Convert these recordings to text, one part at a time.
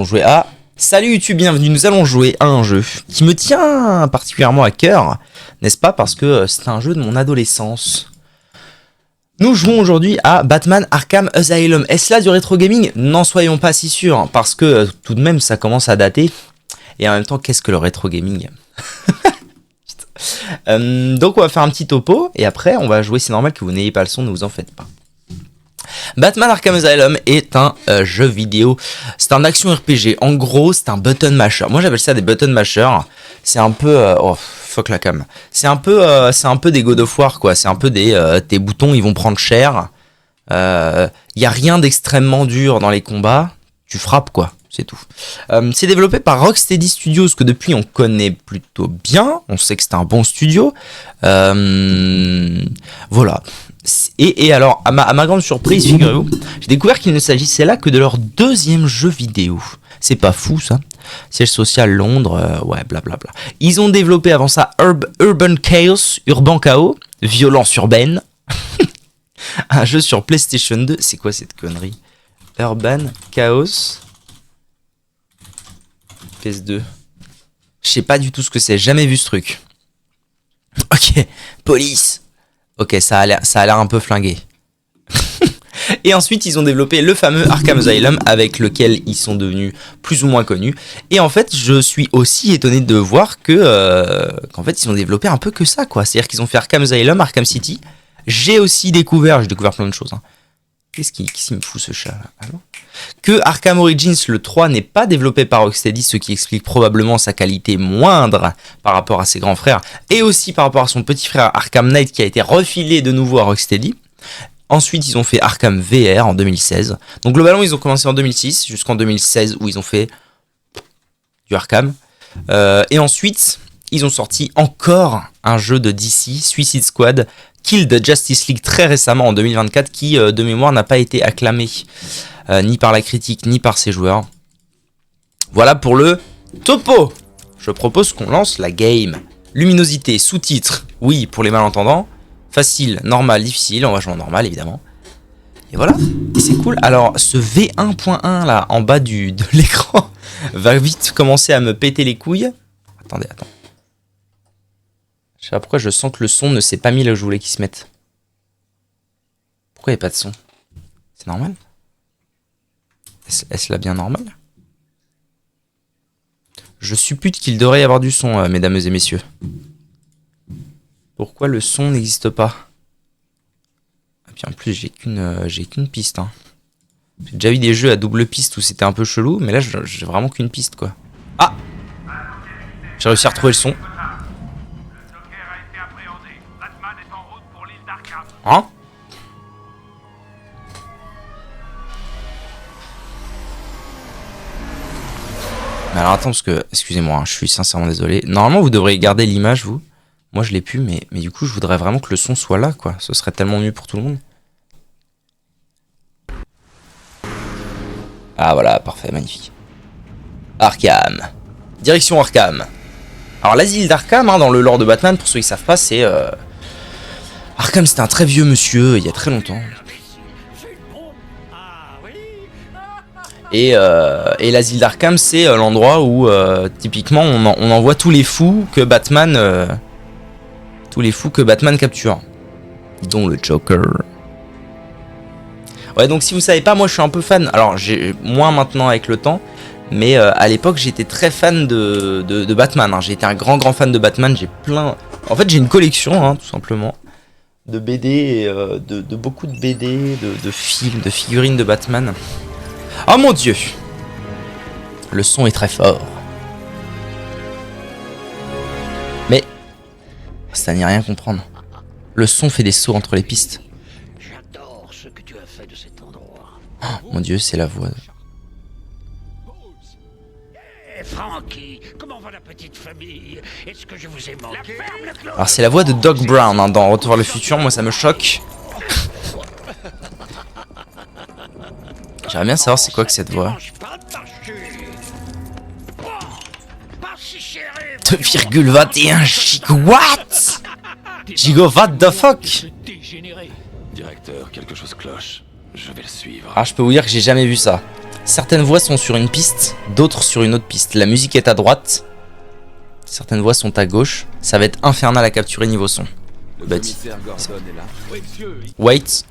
Jouer à... Salut YouTube, bienvenue, nous allons jouer à un jeu qui me tient particulièrement à cœur, n'est-ce pas, parce que c'est un jeu de mon adolescence. Nous jouons aujourd'hui à Batman Arkham Asylum. Est-ce là du rétro gaming? N'en soyons pas si sûrs, parce que tout de même ça commence à dater. Et en même temps, qu'est-ce que le rétro gaming? Donc on va faire un petit topo, et après on va jouer, c'est normal que vous n'ayez pas le son, ne vous en faites pas. Batman Arkham Asylum est un jeu vidéo, c'est un action RPG, en gros c'est un button masher. Moi j'appelle ça des button mashers, c'est un peu, oh fuck la cam, c'est un peu des God of War quoi, c'est un peu tes boutons ils vont prendre cher, y a rien d'extrêmement dur dans les combats, tu frappes quoi, c'est tout. C'est développé par Rocksteady Studios que depuis on connaît plutôt bien, on sait que c'est un bon studio, voilà. Et alors, à ma grande surprise, figurez-vous, j'ai découvert qu'il ne s'agissait là que de leur deuxième jeu vidéo. C'est pas fou, ça. Siège social Londres, ouais, blablabla. Ils ont développé avant ça Urban Chaos, violence urbaine. Un jeu sur PlayStation 2. C'est quoi cette connerie? Urban Chaos PS2. Je sais pas du tout ce que c'est, jamais vu ce truc. Ok, police. Ok, ça a l'air un peu flingué. Et ensuite, ils ont développé le fameux Arkham Asylum avec lequel ils sont devenus plus ou moins connus. Et en fait, je suis aussi étonné de voir qu'en fait, ils ont développé un peu que ça, quoi. C'est-à-dire qu'ils ont fait Arkham Asylum, Arkham City. J'ai découvert plein de choses. Hein. Qu'est-ce qui me fout ce chat là? Que Arkham Origins le 3 n'est pas développé par Rocksteady, ce qui explique probablement sa qualité moindre par rapport à ses grands frères, et aussi par rapport à son petit frère Arkham Knight qui a été refilé de nouveau à Rocksteady. Ensuite, ils ont fait Arkham VR en 2016. Donc globalement, ils ont commencé en 2006 jusqu'en 2016 où ils ont fait du Arkham. Et ensuite, ils ont sorti encore un jeu de DC, Suicide Squad, Kill the Justice League très récemment en 2024 qui, de mémoire, n'a pas été acclamé ni par la critique ni par ses joueurs. Voilà pour le topo. Je propose qu'on lance la game. Luminosité, sous-titres, oui pour les malentendants. Facile, normal, difficile, on va jouer en normal évidemment. Et voilà, et c'est cool. Alors ce V1.1 là en bas de l'écran va vite commencer à me péter les couilles. Attends. Je sais pas pourquoi je sens que le son ne s'est pas mis là où je voulais qu'il se mette. Pourquoi il n'y a pas de son? C'est normal? Est-ce là bien normal? Je suppute qu'il devrait y avoir du son, mesdames et messieurs. Pourquoi le son n'existe pas? Et puis en plus, j'ai qu'une piste. Hein. J'ai déjà eu des jeux à double piste où c'était un peu chelou, mais là, j'ai vraiment qu'une piste, quoi. Ah! J'ai réussi à retrouver le son. Hein? Mais alors attends, parce que, excusez-moi, hein, je suis sincèrement désolé. Normalement, vous devriez garder l'image, vous. Moi, je l'ai plus, mais du coup, je voudrais vraiment que le son soit là, quoi. Ce serait tellement mieux pour tout le monde. Ah, voilà, parfait, magnifique. Arkham. Direction Arkham. Alors, l'asile d'Arkham, hein, dans le lore de Batman, pour ceux qui savent pas, c'est... Arkham, c'était un très vieux monsieur, il y a très longtemps. Et l'asile d'Arkham, c'est l'endroit où, typiquement, on envoie tous les fous que Batman capture. Dont le Joker. Ouais, donc si vous savez pas, moi je suis un peu fan. Alors, j'ai moins maintenant avec le temps. Mais à l'époque, j'étais très fan de Batman. Hein. J'ai été un grand fan de Batman. J'ai plein... En fait, j'ai une collection, hein, tout simplement. De BD, de beaucoup de BD, de films, de figurines de Batman. Oh mon dieu! Le son est très fort. Mais ça n'est rien comprendre. Le son fait des sauts entre les pistes. J'adore ce que tu as fait de cet endroit. Oh, mon dieu, c'est la voix. Frankie, comment va la petite famille? Est-ce que je vous ai manqué? Alors c'est la voix de Doc Brown hein, dans Retour vers le futur. Moi ça me choque. J'aimerais bien savoir c'est quoi que cette voix. 2,21 gigawatts. Gigawatt the fuck. Directeur, quelque chose cloche. Je vais le suivre. Ah, je peux vous dire que j'ai jamais vu ça. Certaines voies sont sur une piste, d'autres sur une autre piste. La musique est à droite. Certaines voies sont à gauche. Ça va être infernal à capturer niveau son. Le bâti. Wait.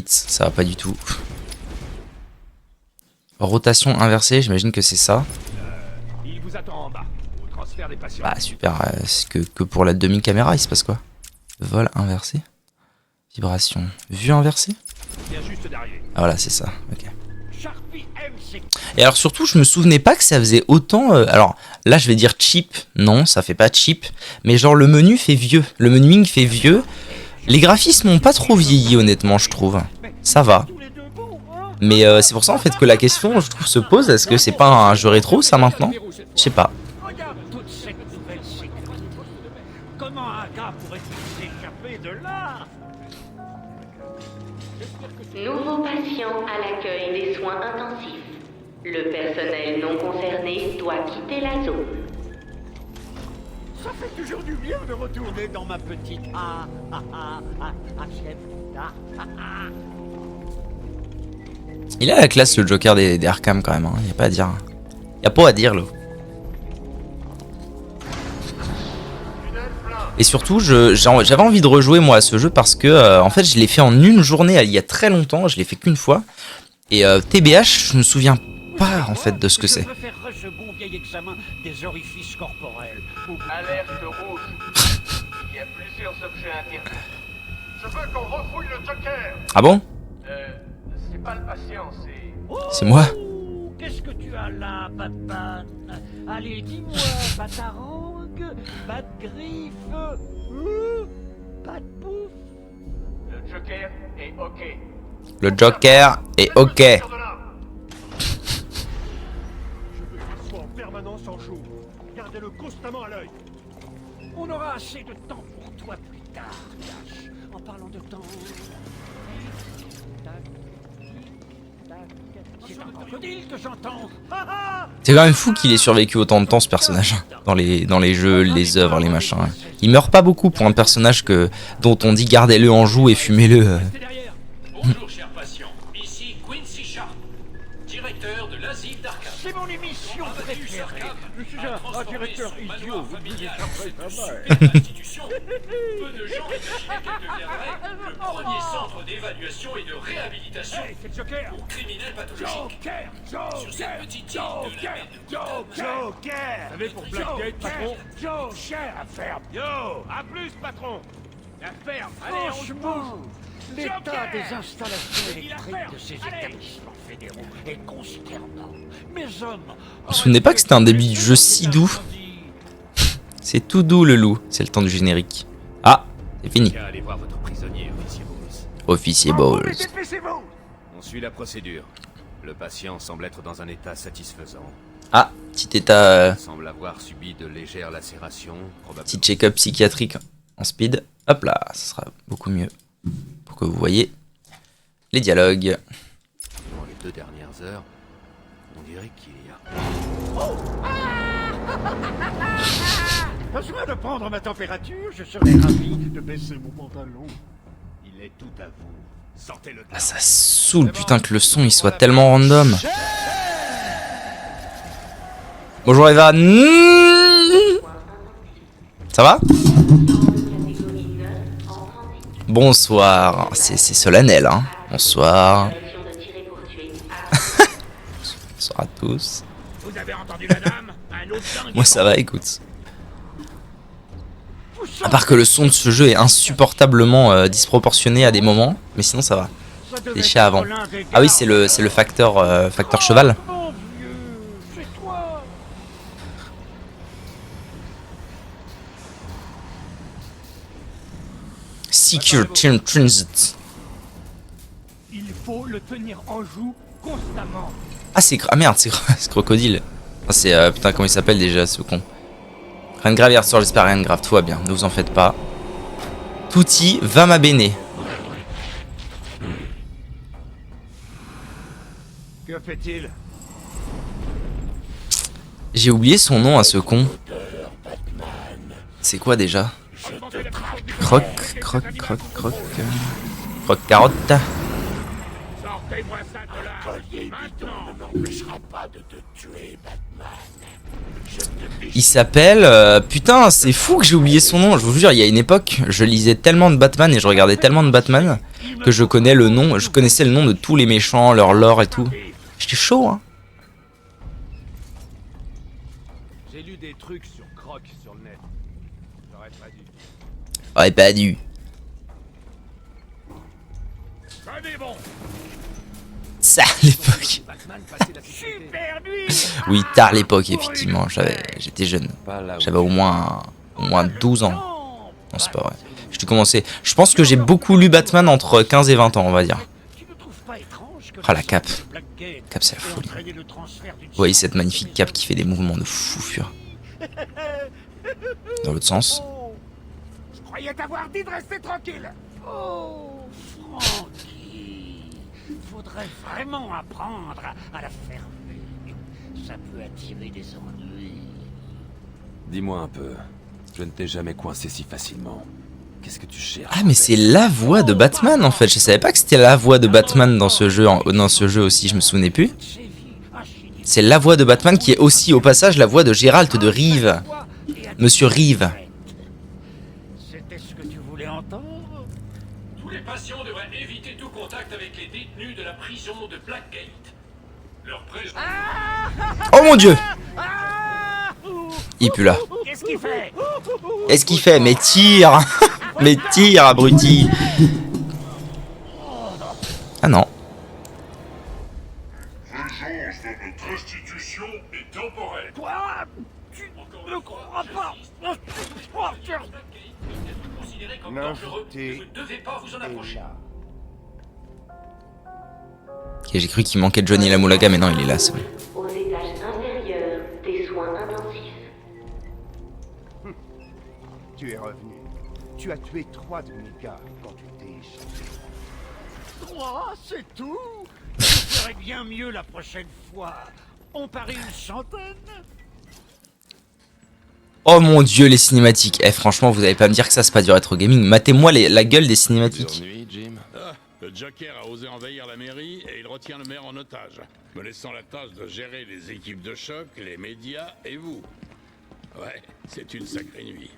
Ça va pas du tout. Rotation inversée, j'imagine que c'est ça. Il vous attend en bas. Au transfert des patients. Bah super, c'est que pour la demi-caméra, il se passe quoi? Vol inversé. Vibration. Vue inversée. Viens juste d'arriver. Ah voilà, c'est ça, ok. Sharpie MC. Et alors surtout, je me souvenais pas que ça faisait autant... alors là, je vais dire cheap. Non, ça fait pas cheap. Mais genre, le menu fait vieux. Le menuing fait vieux. Les graphismes n'ont pas trop vieilli, honnêtement, je trouve. Ça va. Mais c'est pour ça, en fait, que la question, je trouve, se pose. Est-ce que c'est pas un jeu rétro, ça, maintenant? Je sais pas. Regarde toute cette nouvelle sécurité. Comment un gars pourrait-il s'échapper de là? Nouveau patient à l'accueil des soins intensifs. Le personnel non concerné doit quitter la zone. Ça fait toujours du bien de retourner dans ma petite chef. Il a la classe, le Joker des Arkham, quand même. Hein. Y a pas à dire. Y a pas à dire, là. Et surtout, j'avais envie de rejouer, moi, à ce jeu parce que, en fait, je l'ai fait en une journée il y a très longtemps. Je l'ai fait qu'une fois. Et TBH, je me souviens pas, en fait, de ce que c'est. Je veux faire ce bon vieil examen des orifices corporels. Alerte rouge. Il y a plusieurs objets interdits. Je veux qu'on refouille le Joker. Ah bon? C'est pas le patient, c'est... C'est moi? Qu'est-ce que tu as là, Batman? Allez, dis-moi, Batarangue, Batgriffe, Batbouffe. Le Joker est OK. Le Joker est OK. Sur de là. Je veux qu'il soit en permanence en joue. Gardez-le constamment à l'œil. On aura assez de temps pour toi plus tard, Flash. En parlant de temps... C'est un crocodile que j'entends. C'est quand même fou qu'il ait survécu autant de temps, ce personnage, dans les jeux, les œuvres, les machins. Il meurt pas beaucoup pour un personnage dont on dit gardez-le en joue et fumez-le. Bonjour, cher patient. Ici Quincy Sharp, directeur de l'asile d'Arkham. C'est mon émission préférée. Je suis un directeur idiot. Vous devez chercher pas mal. Institution. Peu de gens imaginaient qu'elle deviendrait le premier centre d'évaluation et de réhabilitation Hey, c'est le Joker. pour criminels pathologiques. Joker. Sur cette petite île de la baie de Joker. Vous savez, pour Blackgate, patron. Joker. La ferme. Yo, à plus, patron. La ferme. Allez, franchement, l'état des installations électriques de ces établissements fédéraux est consternant. Mes hommes... Vous vous souvenez pas que c'était un début de jeu si doux? C'est tout doux, le loup. C'est le temps du générique. Ah, c'est fini. Allez voir votre prisonnier, officier Bowles. Officier Bowles. Dépêchez-vous. On suit la procédure. Le patient semble être dans un état satisfaisant. Ah, petit état... Il semble avoir subi de légères lacérations, probablement. petit check-up psychiatrique en speed. Hop là, ça sera beaucoup mieux. Pour que vous voyez les dialogues. Dans les 2 dernières heures, on dirait qu'il y a... Besoin de prendre ma température, je serais ravi de baisser mon pantalon. Il est tout à vous. Sortez-le. Ah, ça saoule, putain, que le son il soit tellement random. Bonjour Eva. Ça va? Bonsoir. C'est solennel, hein. Bonsoir. Bonsoir à tous. Vous avez entendu la dame? Un autre dingue. Moi ça va, écoute. À part que le son de ce jeu est insupportablement disproportionné à des moments, mais sinon ça va. Des chats avant. Ah oui, c'est le facteur cheval. Mon vieux, c'est toi. Secure Team Transit. Il faut le tenir en joue constamment. Ah c'est merde, c'est crocodile. Ah, c'est putain, comment il s'appelle déjà ce con. Rien de grave hier soir, j'espère rien de grave, tout va bien, ne vous en faites pas. Tutti va ma bene. Que fait-il? J'ai oublié son nom à ce con. C'est quoi déjà? Croc carotte. Sortez-moi ça de là. Maintenant. m'empêchera pas de te tuer, Batman. Je te Il s'appelle... putain, c'est fou que j'ai oublié son nom. Je vous jure, il y a une époque, je lisais tellement de Batman et je regardais tellement de Batman que je connais le nom. Je connaissais le nom de tous les méchants, leur lore et tout. J'étais chaud, hein. J'ai lu des trucs sur Croc sur le net. J'aurais pas dû. Ouais, pas dû. Allez, bon. Ça, à l'époque. Batman passait la super nuit. Oui, tard l'époque, effectivement. J'étais jeune. J'avais au moins 12 ans. Non, c'est pas vrai. J'ai dû commencer. Je pense que j'ai beaucoup lu Batman entre 15 et 20 ans, on va dire. Tu ne trouves pas étrange que Ah, la cape. Blackgate Cape, c'est la ait folie. entraîné le transfert d'une Vous voyez cette magnifique cape qui fait des mouvements de fou furieux. Dans l'autre sens. Oh, je croyais t'avoir dit de rester tranquille. Oh, Frankie, faudrait vraiment apprendre à la fermer. Ça peut attirer des ennuis. Dis-moi un peu. Je ne t'ai jamais coincé si facilement. Qu'est-ce que tu cherches? Ah, mais c'est la voix de Batman en fait. Je savais pas que c'était la voix de Batman dans ce jeu, aussi, je me souvenais plus. C'est la voix de Batman qui est aussi au passage la voix de Gérald de Rive. Monsieur Rive. C'était ce que tu voulais entendre? Tous les patients devraient éviter tout contact avec les détenus de la prison de Blackgate. Leur présence... Oh mon dieu! Il pue là. Qu'est-ce qu'il fait? Qu'est-ce qu'il fait? Mais tire! Mais tire, abruti! Ah non. Vengeance de notre institution est temporaire. Quoi? Tu ne crois pas? Considéré comme dangereux, et vous ne devez pas vous en approcher. Ok, j'ai cru qu'il manquait Johnny Lamoulaga, mais non, il est là, c'est bon. Aux étages inférieurs des soins intensifs. Tu es revenu. Tu as tué 3 de mes gars quand tu t'es échappé. 3, c'est tout? Je ferais bien mieux la prochaine fois. On parie une centaine? Oh mon dieu, les cinématiques. Eh, franchement, vous allez pas me dire que ça, c'est pas du rétro gaming. Matez-moi la gueule des cinématiques. Ennui, Jim. Le Joker a osé envahir la mairie et il retient le maire en otage, me laissant la tâche de gérer les équipes de choc, les médias et vous. Ouais, c'est une sacrée nuit.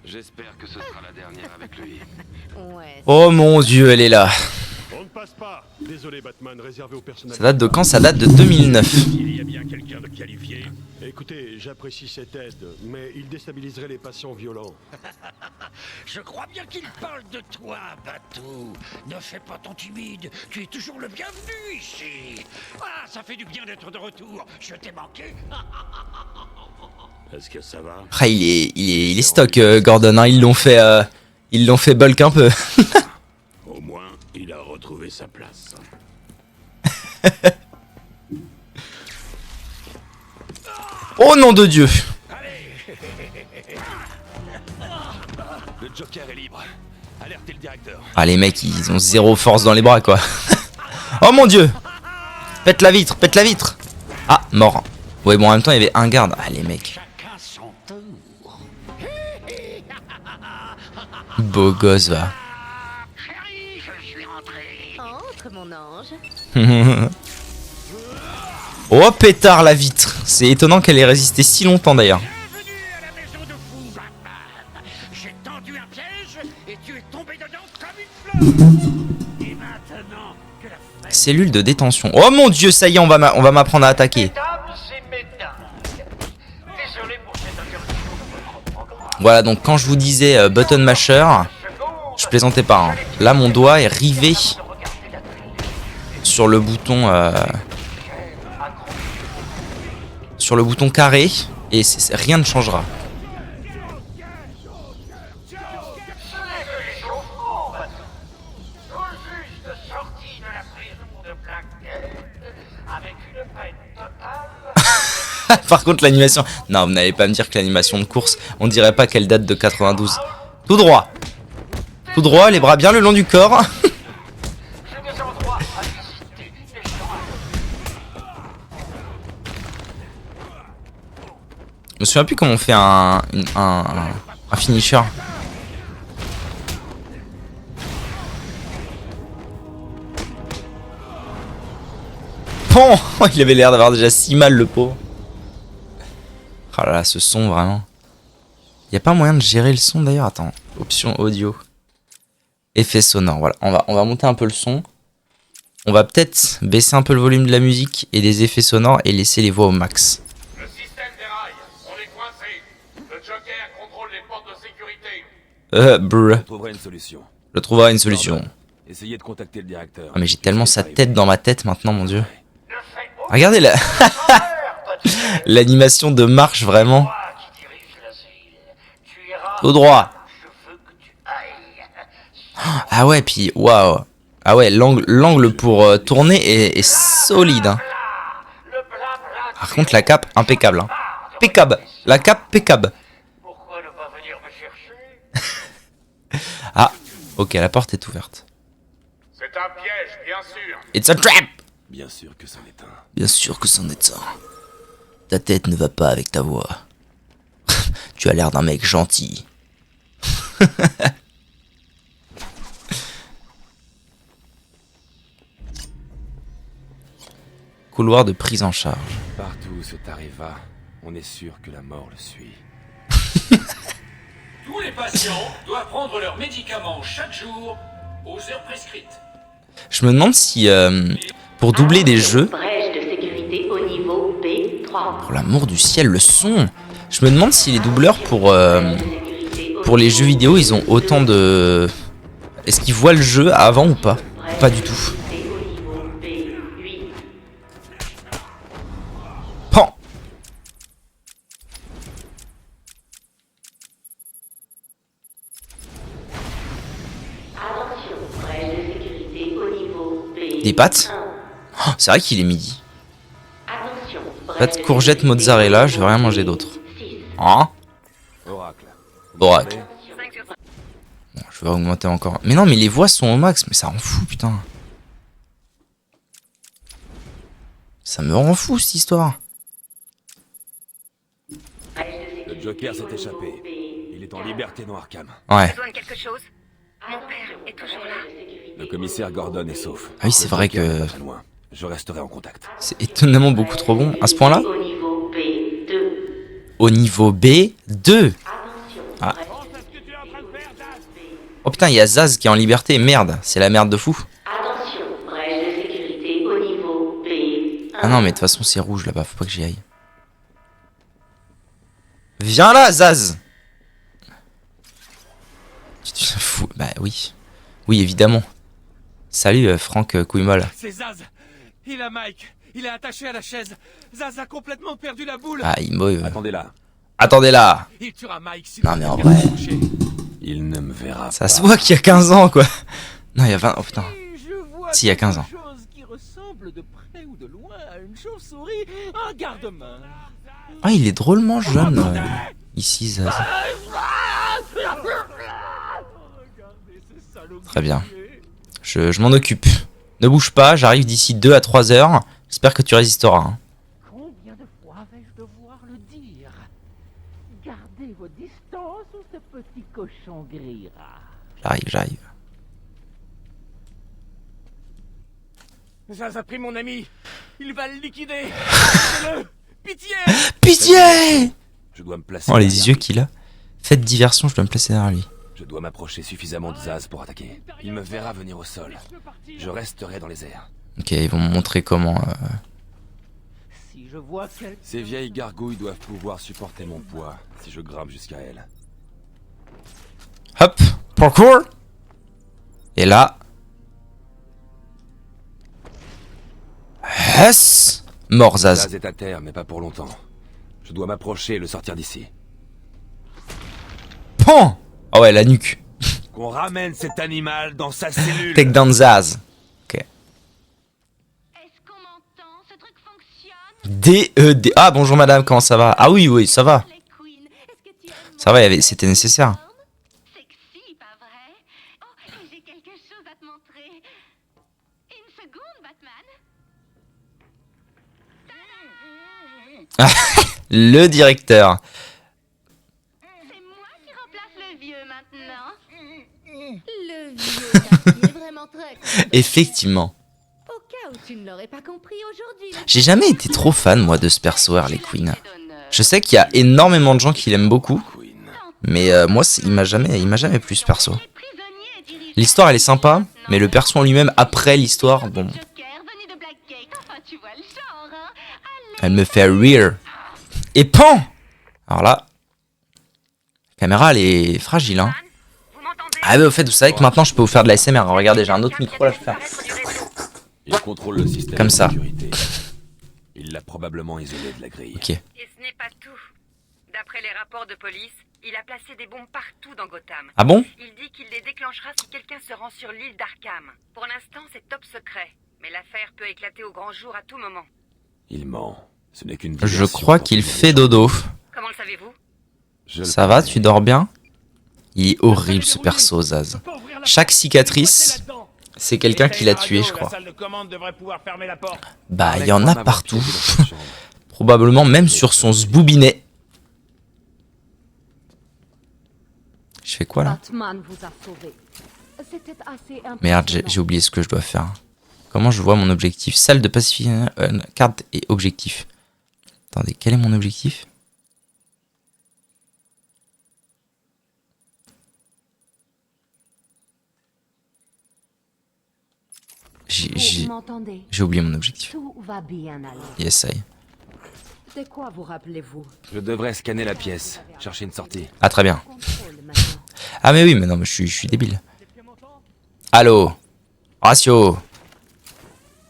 J'espère que ce sera la dernière avec lui. Ouais. Oh mon dieu, elle est là. On ne passe pas. Désolé Batman, réservé au personnel. Ça date de quand? Ça date de 2009. Il y a bien quelqu'un de qualifié. Écoutez, j'apprécie cette aide, mais il déstabiliserait les patients violents. Je crois bien qu'il parle de toi, Batou. Ne fais pas ton timide. Tu es toujours le bienvenu ici. Ah, ça fait du bien d'être de retour. Je t'ai manqué. Est-ce que ça va? Ah, il est stock, Gordon. Hein. Ils l'ont fait bulk un peu. Au moins, il a retrouvé sa place. Oh nom de Dieu! Le Joker est libre. Alertez le directeur. Ah, les mecs, ils ont zéro force dans les bras, quoi. Oh mon dieu! Pète la vitre, pète la vitre! Ah, mort. Ouais, bon, en même temps, il y avait un garde. Ah, les mecs. Chacun son tour. Beau gosse, va. Chérie, je suis rentré. Entre, mon ange. Oh, pétard, la vitre. C'est étonnant qu'elle ait résisté si longtemps, d'ailleurs. Bienvenue à la maison de fou, Batman. J'ai tendu un piège et tu es tombé dedans comme une fleur. Et maintenant que la fête... Cellule de détention. Oh mon dieu, ça y est, on va m'apprendre à attaquer. Mesdames et mesdames, désolé pour cette interruption de votre programme. Voilà, donc quand je vous disais button masher, je plaisantais pas. Hein. Là, mon doigt est rivé sur le bouton... sur le bouton carré, et rien ne changera. Sorti de la prison de Blackgate avec une peine totale. Par contre, l'animation... Non, vous n'allez pas me dire que l'animation de course, on dirait pas qu'elle date de 92. Tout droit. Tout droit, les bras bien le long du corps. J'ai des endroits à visiter et je Je me souviens plus comment on fait un finisher. Pan. Il avait l'air d'avoir déjà si mal, le pauvre. Oh là là, ce son, vraiment. Y a pas moyen de gérer le son, d'ailleurs? Attends, option audio. Effet sonore, voilà. On va monter un peu le son. On va peut-être baisser un peu le volume de la musique et des effets sonores et laisser les voix au max. Le système déraille. On est coincé. Le Joker contrôle les portes de sécurité. Brr. Je trouverai une solution. Je trouverai une solution. Essayez de contacter le directeur. Ah mais j'ai tellement sa tête dans ma tête maintenant, mon dieu. Regardez la... l'animation de marche, vraiment. Au droit. Ah ouais, puis waouh. Ah ouais, l'angle pour tourner est solide. Hein. Par contre, la cape, impeccable. Hein. Pécable. La cape, pécable. Ah, ok, la porte est ouverte. C'est un piège, bien sûr. It's a trap. Bien sûr que c'en est un. Bien sûr que c'en est un. Ta tête ne va pas avec ta voix. Tu as l'air d'un mec gentil. Couloir de prise en charge. Partout où ce taré va, on est sûr que la mort le suit. Tous les patients doivent prendre leurs médicaments chaque jour aux heures prescrites. Je me demande si, pour doubler des jeux, Brèche de sécurité au niveau B3. pour l'amour du ciel, le son, je me demande si les doubleurs pour les jeux vidéo, ils ont autant de... Est-ce qu'ils voient le jeu avant ou pas? Pas du tout. Pan. Attention, brèche de sécurité au niveau B1. Des pâtes? Oh, c'est vrai qu'il est midi. Attention, Pâtes, courgettes, mozzarella, je veux rien manger d'autre. Hein? Oracle. Oracle. Bon, je vais augmenter encore. Mais non, mais les voix sont au max, mais ça rend fou, putain. Ça me rend fou, cette histoire. Le Joker s'est échappé. Il est en liberté dans Arkham. Ouais. Besoin de quelque chose? Mon père est toujours là. Le commissaire Gordon est sauf. Ah oui, c'est vrai que Très loin. Je resterai en contact. c'est étonnamment beaucoup trop bon. À ce point-là? Au niveau B2. Au niveau B2. Ah. Oh putain, il y a Zaz qui est en liberté. Merde, c'est la merde de fou. Attention, brèche de sécurité au niveau B1. Ah non, mais de toute façon, c'est rouge là-bas. Faut pas que j'y aille. Viens là, Zaz. Tu te fous? Bah oui. Oui, évidemment. Salut, Franck Couille-Molle. C'est Zaz. Il a Mike. Il est attaché à la chaise. Zaz a complètement perdu la boule. Ah, il mauve. Attendez là. Attendez là. Il tuera Mike si Non, vous mais en ne vrai. touchez. Il ne me verra Ça pas. se voit qu'il y a 15 ans, quoi. Non, il y a 20. Oh putain. Je vois Si, il y a 15 ans. quelque chose qui ressemble de près ou de loin à une chauve-souris. Un garde-main. Ah, il est drôlement jeune. Ici, Zaz. Très bien. Je m'en occupe. Ne bouge pas, j'arrive d'ici 2 à 3 heures. J'espère que tu résisteras. Hein. Combien de fois vais-je devoir le dire? Gardez vos distances ou ce petit cochon grillera. J'arrive. Zaz a pris mon ami. Il va le liquider. Aidez-le. Pitié. Pitié! Je dois me placer. Oh, les derrière yeux lui. qu'il a. Faites diversion, je dois me placer derrière lui. Je dois m'approcher suffisamment de Zaz pour attaquer. Il me verra venir au sol. Je resterai dans les airs. Ok, ils vont me montrer comment. Si je vois quelqu'un... Ces vieilles gargouilles doivent pouvoir supporter mon poids si je grimpe jusqu'à elles. Hop, parkour. Et là. Yes. Mort, Zaz. Zaz est à terre, mais pas pour longtemps. Je dois m'approcher et le sortir d'ici. Pan. Ah ouais, la nuque. Qu'on ramène cet animal dans sa cellule. Take down Zaz. Ok. Est-ce qu'on m'entend? Ce truc fonctionne? D-E-D. Ah, bonjour madame, comment ça va? Ah oui, ça va. Ça va, c'était nécessaire. Sexy, pas vrai? Oh, et j'ai quelque chose à te montrer. Une seconde, Batman. Le directeur. C'est moi qui remplace le vieux maintenant. Le vieux, il est vraiment très... Effectivement. Au cas où tu Tu ne l'aurais pas compris aujourd'hui. J'ai jamais été trop fan, moi, de ce perso Harley Quinn. Je sais qu'il y a énormément de gens qui l'aiment beaucoup, mais moi, il m'a jamais plu ce perso. L'histoire, elle est sympa, mais le perso en lui-même, après l'histoire, bon... Elle me fait rire. Et pan! Alors là, la caméra, elle est fragile, hein. Ah mais au fait, vous savez que maintenant, je peux vous faire de la SMR. Regardez, j'ai un autre micro, là, je peux faire... Il contrôle le système comme ça. de sécurité. Il l'a probablement isolé de la grille. Ok. Et ce n'est pas tout. D'après les rapports de police, il a placé des bombes partout dans Gotham. Ah bon? Il dit qu'il les déclenchera si quelqu'un se rend sur l'île d'Arkham. Pour l'instant, c'est top secret. Mais l'affaire peut éclater au grand jour à tout moment. Il ment. Ce n'est qu'une Je diversion crois pour qu'il tenir fait les dodo. Comment le savez-vous? Ça va, tu dors bien? Il est horrible ce perso, Zaz. Chaque cicatrice, c'est quelqu'un qui l'a tué, je crois. Bah, il y en a partout. Probablement même sur son zboubinet. Je fais quoi là? Batman vous a sauvé. C'était assez impressionnant. Merde, j'ai oublié ce que je dois faire. Comment je vois mon objectif? Salle de pacification, carte et objectif. Attendez, quel est mon objectif? J'ai oublié mon objectif. Tout va bien aller. Yes, I. De quoi vous rappelez-vous? Je devrais scanner la pièce, chercher une sortie. Ah, très bien. Ah, mais oui, mais non, mais je suis débile. Allô? Ratio?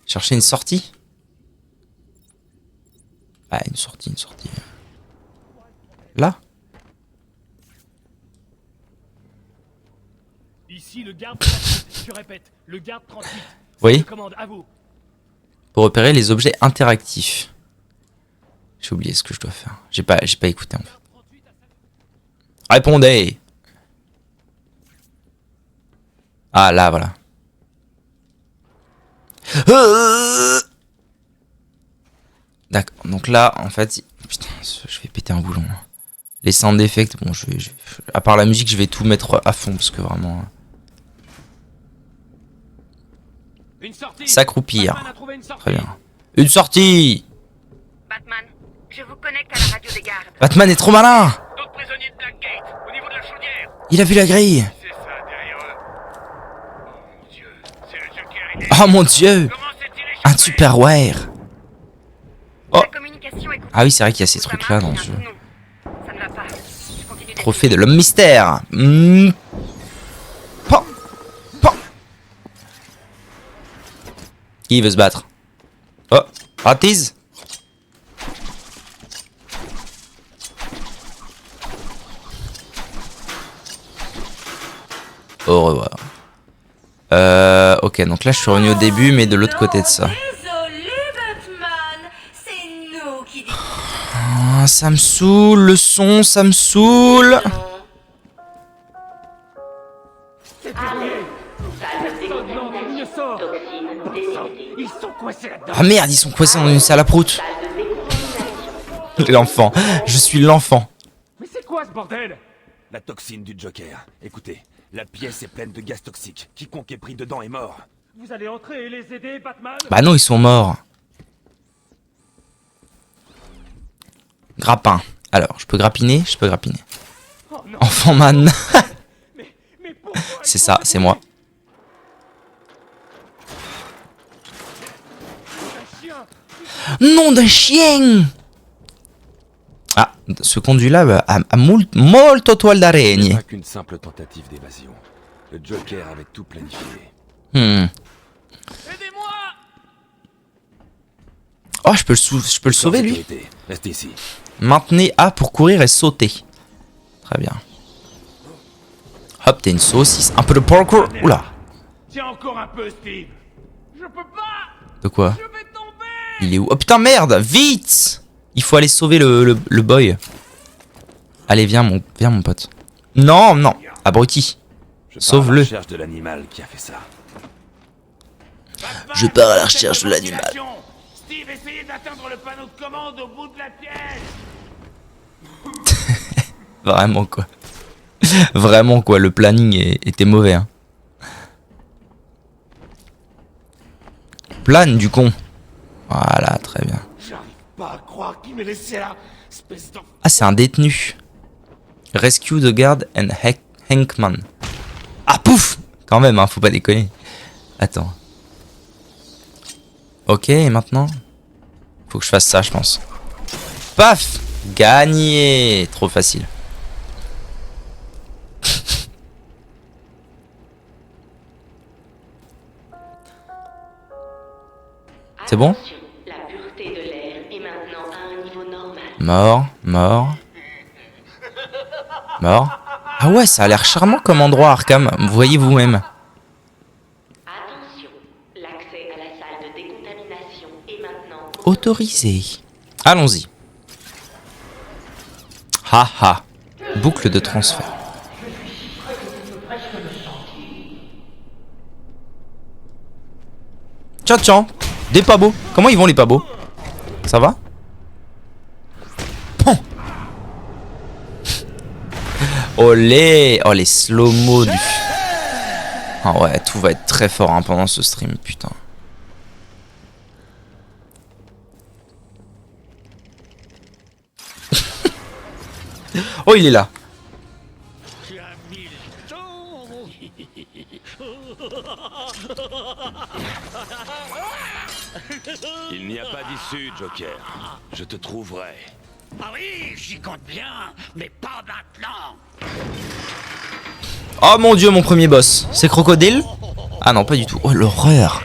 Chercher une sortie? Ah, une sortie. Là? Ici le garde 38, je répète, le garde 38. Oui. Commande à vous. Pour repérer les objets interactifs. J'ai oublié ce que je dois faire. J'ai pas écouté en fait. Répondez. Ah là, voilà. D'accord. Donc là, en fait, putain, je vais péter un boulon. Les sound effects, bon, à part la musique, je vais tout mettre à fond parce que vraiment. S'accroupir. Très bien. Une sortie. Batman, je vous connecte à la radio des gardes. Batman est trop malin. D'autres prisonniers de Blackgate, au niveau de la chaudière. Il a vu la grille. C'est ça, derrière eux. Oh mon dieu, c'est le Joker. Oh mon dieu. Un Tupperware. Oh. Ah oui, c'est vrai qu'il y a ces trucs là dans ce jeu. Trophée de l'homme mystère. Pan. Qui veut se battre? Oh, ratise. Au revoir. Ok, donc là je suis revenu au début, mais de l'autre côté de ça. Ah, ça me saoule, le son, ça me saoule. Ah merde, ils sont coincés dans une salle à prout. L'enfant, je suis l'enfant. Mais c'est quoi ce bordel? La toxine du Joker. Écoutez, la pièce est pleine de gaz toxique. Quiconque est pris dedans est mort. Vous allez entrer et les aider, Batman? Bah non, ils sont morts. Grappin. Alors, je peux grappiner? Je peux grappiner. Enfant man. C'est ça, c'est moi. Nom d'un chien! Ah, ce conduit-là a molto toile d'araignée. Pas qu'une simple tentative d'évasion. Le Joker avait tout planifié. Oh, je peux le sauver, lui. Restez ici. Maintenez A pour courir et sauter. Très bien. Hop, t'es une saucisse. Un peu de parkour. Oula. Tiens encore un peu, Steve. Je peux pas. De quoi? Il est où? Oh putain, merde. Vite. Il faut aller sauver le boy. Allez, viens mon pote. Non, non. Abruti. Sauve-le. Je pars à la recherche de l'animal qui a fait ça. Je pars à la recherche de l'animal. Steve, essayez d'atteindre le panneau de commande au bout de la pièce. Vraiment quoi. Vraiment quoi, le planning était mauvais. Hein. plane du con. Voilà, très bien. J'arrive pas à croire qu'il m'ait laissé là. Espèce d'enfant. Ah, c'est un détenu. Rescue the guard and Hankman. Ah, pouf! Quand même, hein, faut pas déconner. Attends. Ok, et maintenant? Faut que je fasse ça, je pense. Paf! Gagné! Trop facile. C'est bon? La pureté de l'air est maintenant à un niveau normal. Mort, mort. Mort. Ah ouais, ça a l'air charmant comme endroit, Arkham. Vous voyez vous-même. Attention, l'accès à la salle de décontamination est maintenant Autorisé. Allons-y. Haha. Boucle de transfert. Tiens, tiens. Des pabots. Comment ils vont les pabots? Ça va? Bon. Olé. Oh, les slow-mo du... Ah ouais, tout va être très fort hein, pendant ce stream, putain. Oh, il est là. Il n'y a pas d'issue, Joker. Je te trouverai. Ah oui, j'y compte bien, mais pas maintenant. Oh mon dieu, mon premier boss. C'est Crocodile? Ah non, pas du tout. Oh, l'horreur.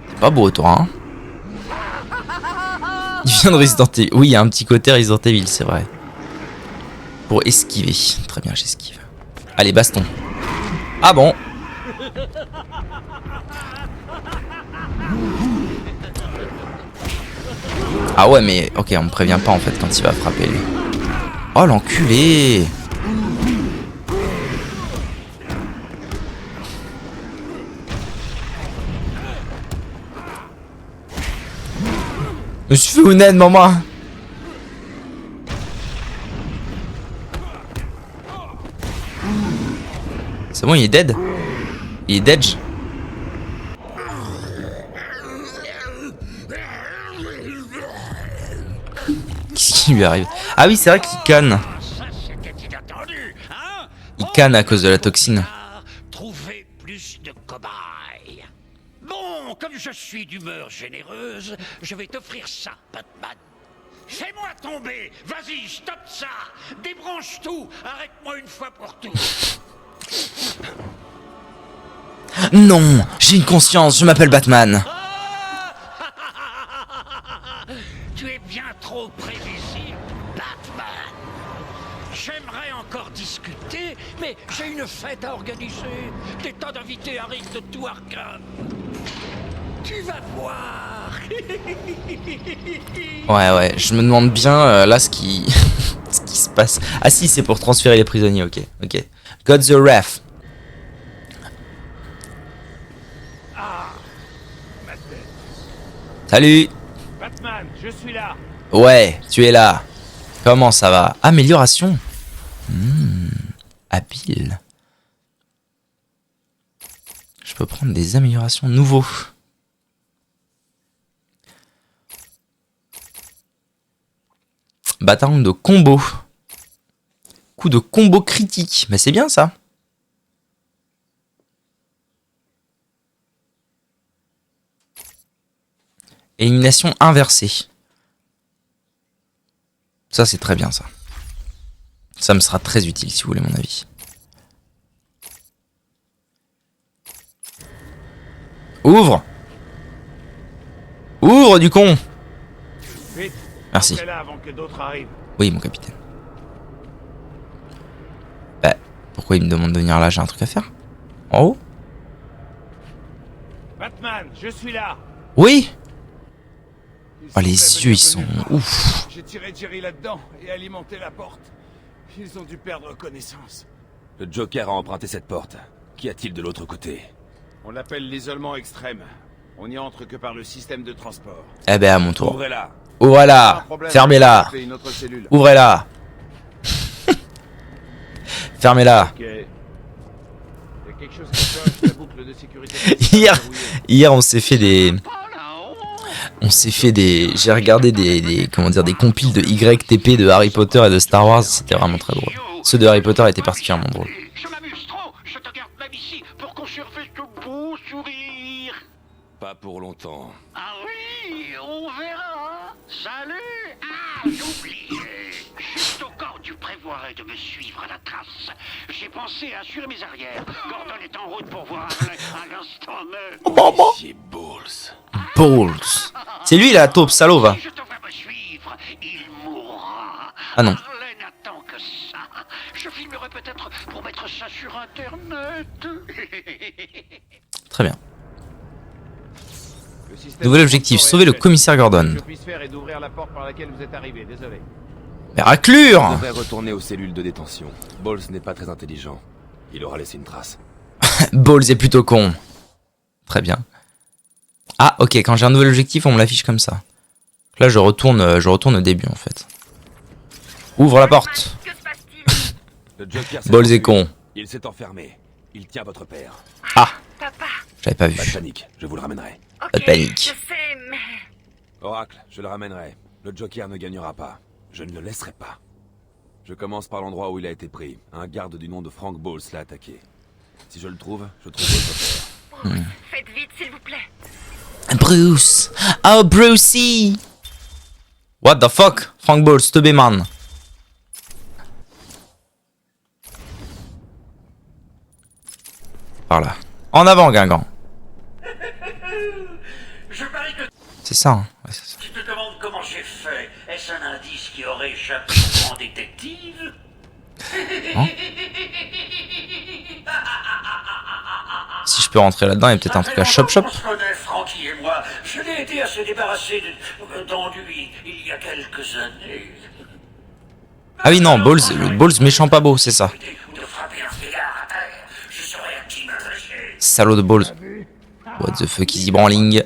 C'est pas beau, toi, hein? Il vient de Resident Evil. Oui, il y a un petit côté Resident Evil, c'est vrai. Pour esquiver. Très bien, j'esquive. Allez, baston. Ah bon? Ah ouais, mais ok, on me prévient pas en fait quand il va frapper lui. Oh l'enculé! Je me suis fait une aide, maman! C'est bon, il est dead? Il est dead? Qu'est-ce qui lui arrive? Ah oui, c'est vrai qu'il canne. Il canne à cause de la toxine. Trouver plus de cobayes. Bon, comme je suis d'humeur généreuse, je vais t'offrir ça, Batman. Fais-moi tomber. Vas-y, stoppe ça. Débranche tout. Arrête-moi une fois pour toutes. Non, j'ai une conscience, je m'appelle Batman. Tu es bien trop prévisible, Batman. J'aimerais encore discuter, mais j'ai une fête à organiser. Des tas d'invités arrivent de tout Arkham. Tu vas voir. Ouais, je me demande bien là ce qui se passe. Ah si, c'est pour transférer les prisonniers, ok. Got the ref. Salut. Batman, je suis là. Ouais, tu es là. Comment ça va? Amélioration. Habile. Je peux prendre des améliorations nouveaux. Bataillon de combo. Coup de combo critique. Mais c'est bien ça. Élimination inversée. Ça c'est très bien ça. Ça me sera très utile si vous voulez mon avis. Ouvre. Ouvre du con. Vite. Merci. Fais-la avant que d'autres arrivent. Oui mon capitaine. Bah, pourquoi il me demande de venir là? J'ai un truc à faire. En haut? Batman, je suis là. Oui. Oh les yeux ils sont ouf. J'ai tiré Jerry là-dedans et alimenté la porte. Ils ont dû perdre connaissance. Le Joker a emprunté cette porte. Qu'y a-t-il de l'autre côté? On l'appelle l'isolement extrême. On n'y entre que par le système de transport. Eh ben à mon tour. Ouvrez-la. Ouvrez-la. Fermez-la. Ouvrez-la. Fermez-la. Ok. quelque chose qui cloche, la boucle de sécurité. Hier, on s'est fait des... J'ai regardé des compiles de YTP de Harry Potter et de Star Wars, c'était vraiment très drôle. Ceux de Harry Potter étaient particulièrement drôles. Je m'amuse trop. Je te garde même ici pour conserver ce beau sourire. Pas pour longtemps. Ah oui, on verra. Salut. Ah, j'oubliais. Juste au cas où tu prévoirais de me suivre à la trace, j'ai pensé à assurer mes arrières. Gordon est en route pour voir à l'instant même. C'est Balls. Balls. C'est lui la taupe salaud va. Si je te vois me suivre, il mourra. Ah non. Harley n'attend que ça. Je filmerai peut-être pour mettre ça sur Internet. Très bien. Nouvel objectif, sauver le commissaire Gordon. Ce que je puisse faire est d'ouvrir la porte par laquelle vous êtes arrivé, désolé. Mais raclure! On devrait retourner aux cellules de détention. Balls n'est pas très intelligent. Il aura laissé une trace. Balls est plutôt con. Très bien. Ah ok, quand j'ai un nouvel objectif, on me l'affiche comme ça. Là je retourne au début en fait. Ouvre la porte. Le Joker Balls est con. Il s'est enfermé. Il tient votre père. Ah! J'avais pas vu. Pas de panique, je vous le ramènerai. Pas de panique. Oracle, je le ramènerai. Le Joker ne gagnera pas. Je ne le laisserai pas. Je commence par l'endroit où il a été pris. Un garde du nom de Frank Balls l'a attaqué. Si je le trouve, je trouve votre père. Faites vite, s'il vous plaît. Bruce! Oh Brucey! What the fuck? Frank Balls, teubé man. Par là. En avant, Guingamp. C'est ça, hein. Ouais, c'est ça. Tu te demandes comment j'ai fait. Est-ce un indice qui aurait échappé au grand détective? Hein? Si je peux rentrer là-dedans, il y a peut-être un truc à chop. On se connaît, Frankie et moi. Je l'ai aidé à se débarrasser d'enduit il y a quelques années. Ah oui, non, Balls méchant pas beau, c'est ça. Salaud de Balls. What the fuck, easy branling.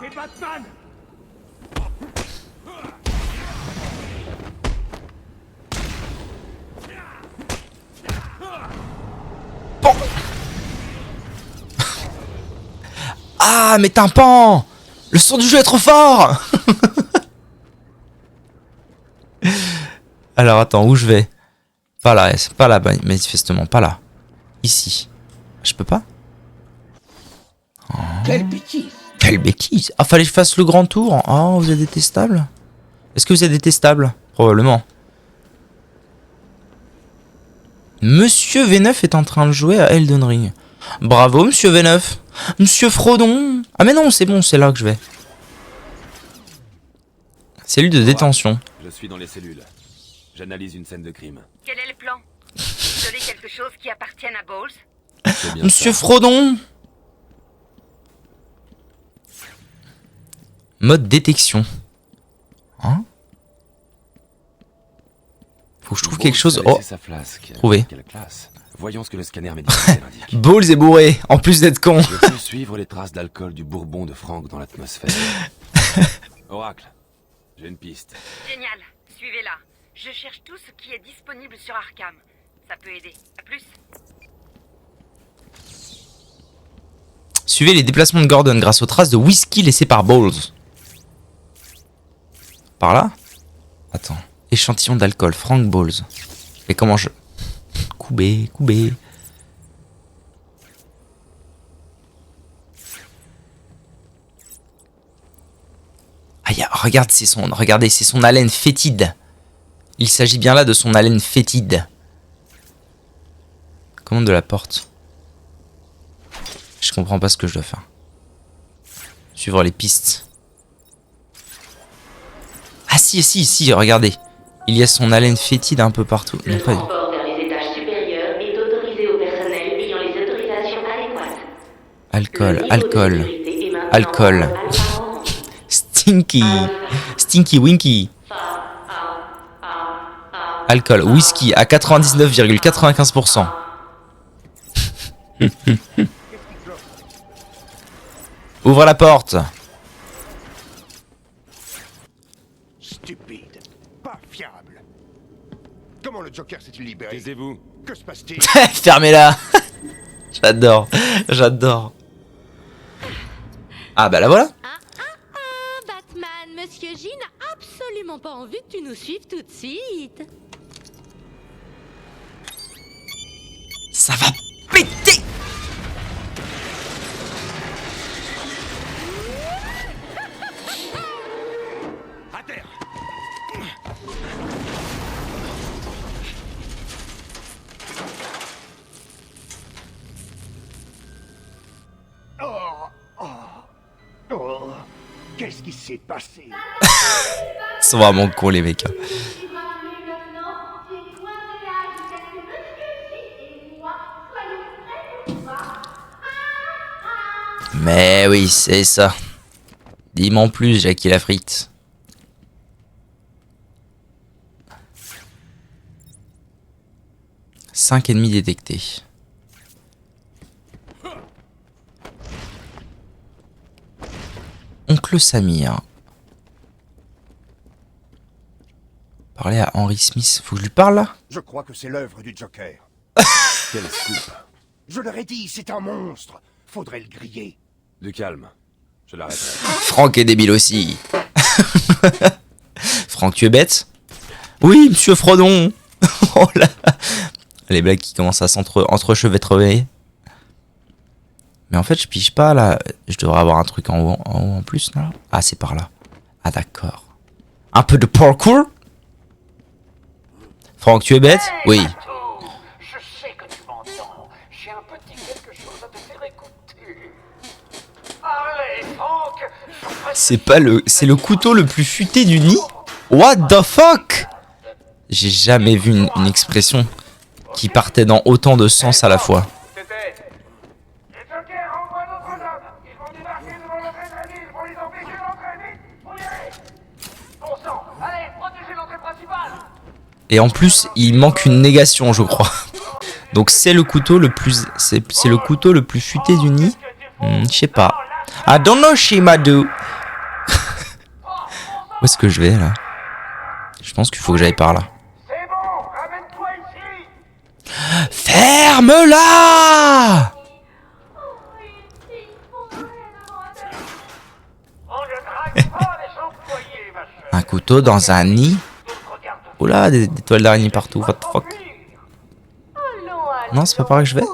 C'est Batman! Ah, mais tympan! Le son du jeu est trop fort! Alors attends, où je vais? Pas là, c'est pas là, manifestement, pas là. Ici. Je peux pas? Oh. Quelle bêtise! Quelle bêtise! Ah, fallait que je fasse le grand tour. Oh, vous êtes détestable? Est-ce que vous êtes détestable? Probablement. Monsieur V9 est en train de jouer à Elden Ring. Bravo, Monsieur V9. Monsieur Frodon. Ah mais non, c'est bon, c'est là que je vais. Cellule de détention. Je suis dans les cellules. J'analyse une scène de crime. Quel est le plan? Isoler quelque chose qui appartienne à Balls? Monsieur Frodon. Mode détection. Hein? Faut que je trouve quelque chose. Oh, trouvé. Voyons ce que le scanner médical indique. Balls est bourré, en plus d'être con. Je peux suivre les traces d'alcool du bourbon de Frank dans l'atmosphère. Oracle, j'ai une piste. Génial, suivez-la. Je cherche tout ce qui est disponible sur Arkham. Ça peut aider. À plus. Suivez les déplacements de Gordon grâce aux traces de whisky laissées par Balls. Par là? Attends. Échantillon d'alcool, Frank Balls. Et comment je... Coubé. Ah, regardez, c'est son haleine fétide. Il s'agit bien là de son haleine fétide. Commande de la porte. Je comprends pas ce que je dois faire. Suivre les pistes. Ah si, regardez. Il y a son haleine fétide un peu partout. Le transport vers les étages supérieurs est autorisé au personnel ayant les autorisations adéquates. Alcool. Stinky Winky. Alcool, whisky à 99,95%. Ouvre la porte. Stupide. Pas fiable. Comment le Joker s'est-il libéré? Taisez-vous. Que se passe-t-il? Fermez-la. J'adore, j'adore. Ah bah la voilà. Batman, Monsieur J n'a absolument pas envie que tu nous suives tout de suite. Ça va péter. À terre. Oh, qu'est-ce qui s'est passé? Ils sont vraiment cons les mecs. Mais oui, c'est ça. Dis-moi en plus, Jackie la frite. Cinq ennemis détectés. Oncle Samir. Parler à Henry Smith. Faut que je lui parle là? Je crois que c'est l'œuvre du Joker. Quel scoop. Je leur ai dit, c'est un monstre. Faudrait le griller. Du calme. Je l'arrêterai. Franck est débile aussi. Franck, tu es bête? Oui, monsieur Frodon. Oh là. Les blagues qui commencent à s'entrechevêtrer. Mais en fait, je pige pas là. Je devrais avoir un truc en haut en plus là. Ah, c'est par là. Ah, d'accord. Un peu de parkour? Franck, tu es bête? Oui. Je sais que tu m'entends. J'ai un petit quelque chose à te faire écouter. Allez, Franck. C'est pas le... C'est le couteau le plus futé du nid? What the fuck? J'ai jamais vu une expression qui partait dans autant de sens à la fois. Et en plus, il manque une négation, je crois. Donc c'est le couteau le plus... C'est le couteau le plus futé du nid. Je sais pas. I don't know, Shimadu. Où est-ce que je vais, là? Je pense qu'il faut que j'aille par là. Ferme-la! Un couteau dans un nid? Oula, des toiles d'araignée partout, what the fuck? Non, c'est pas par là que je vais?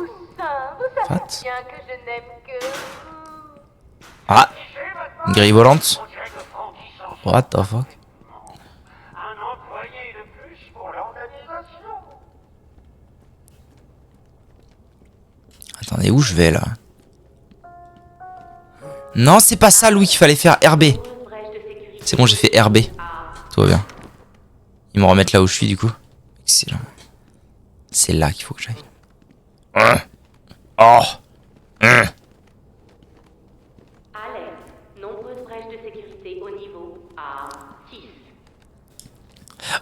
What? Ah! Une grille volante? What the fuck? Attendez, où je vais là? Non, c'est pas ça, Louis, qu'il fallait faire RB. C'est bon, j'ai fait RB. Tout va bien. Ils me remettent là où je suis du coup. Excellent. C'est là qu'il faut que j'aille. Oh. Alerte. Nombreuses brèches de sécurité au niveau A6.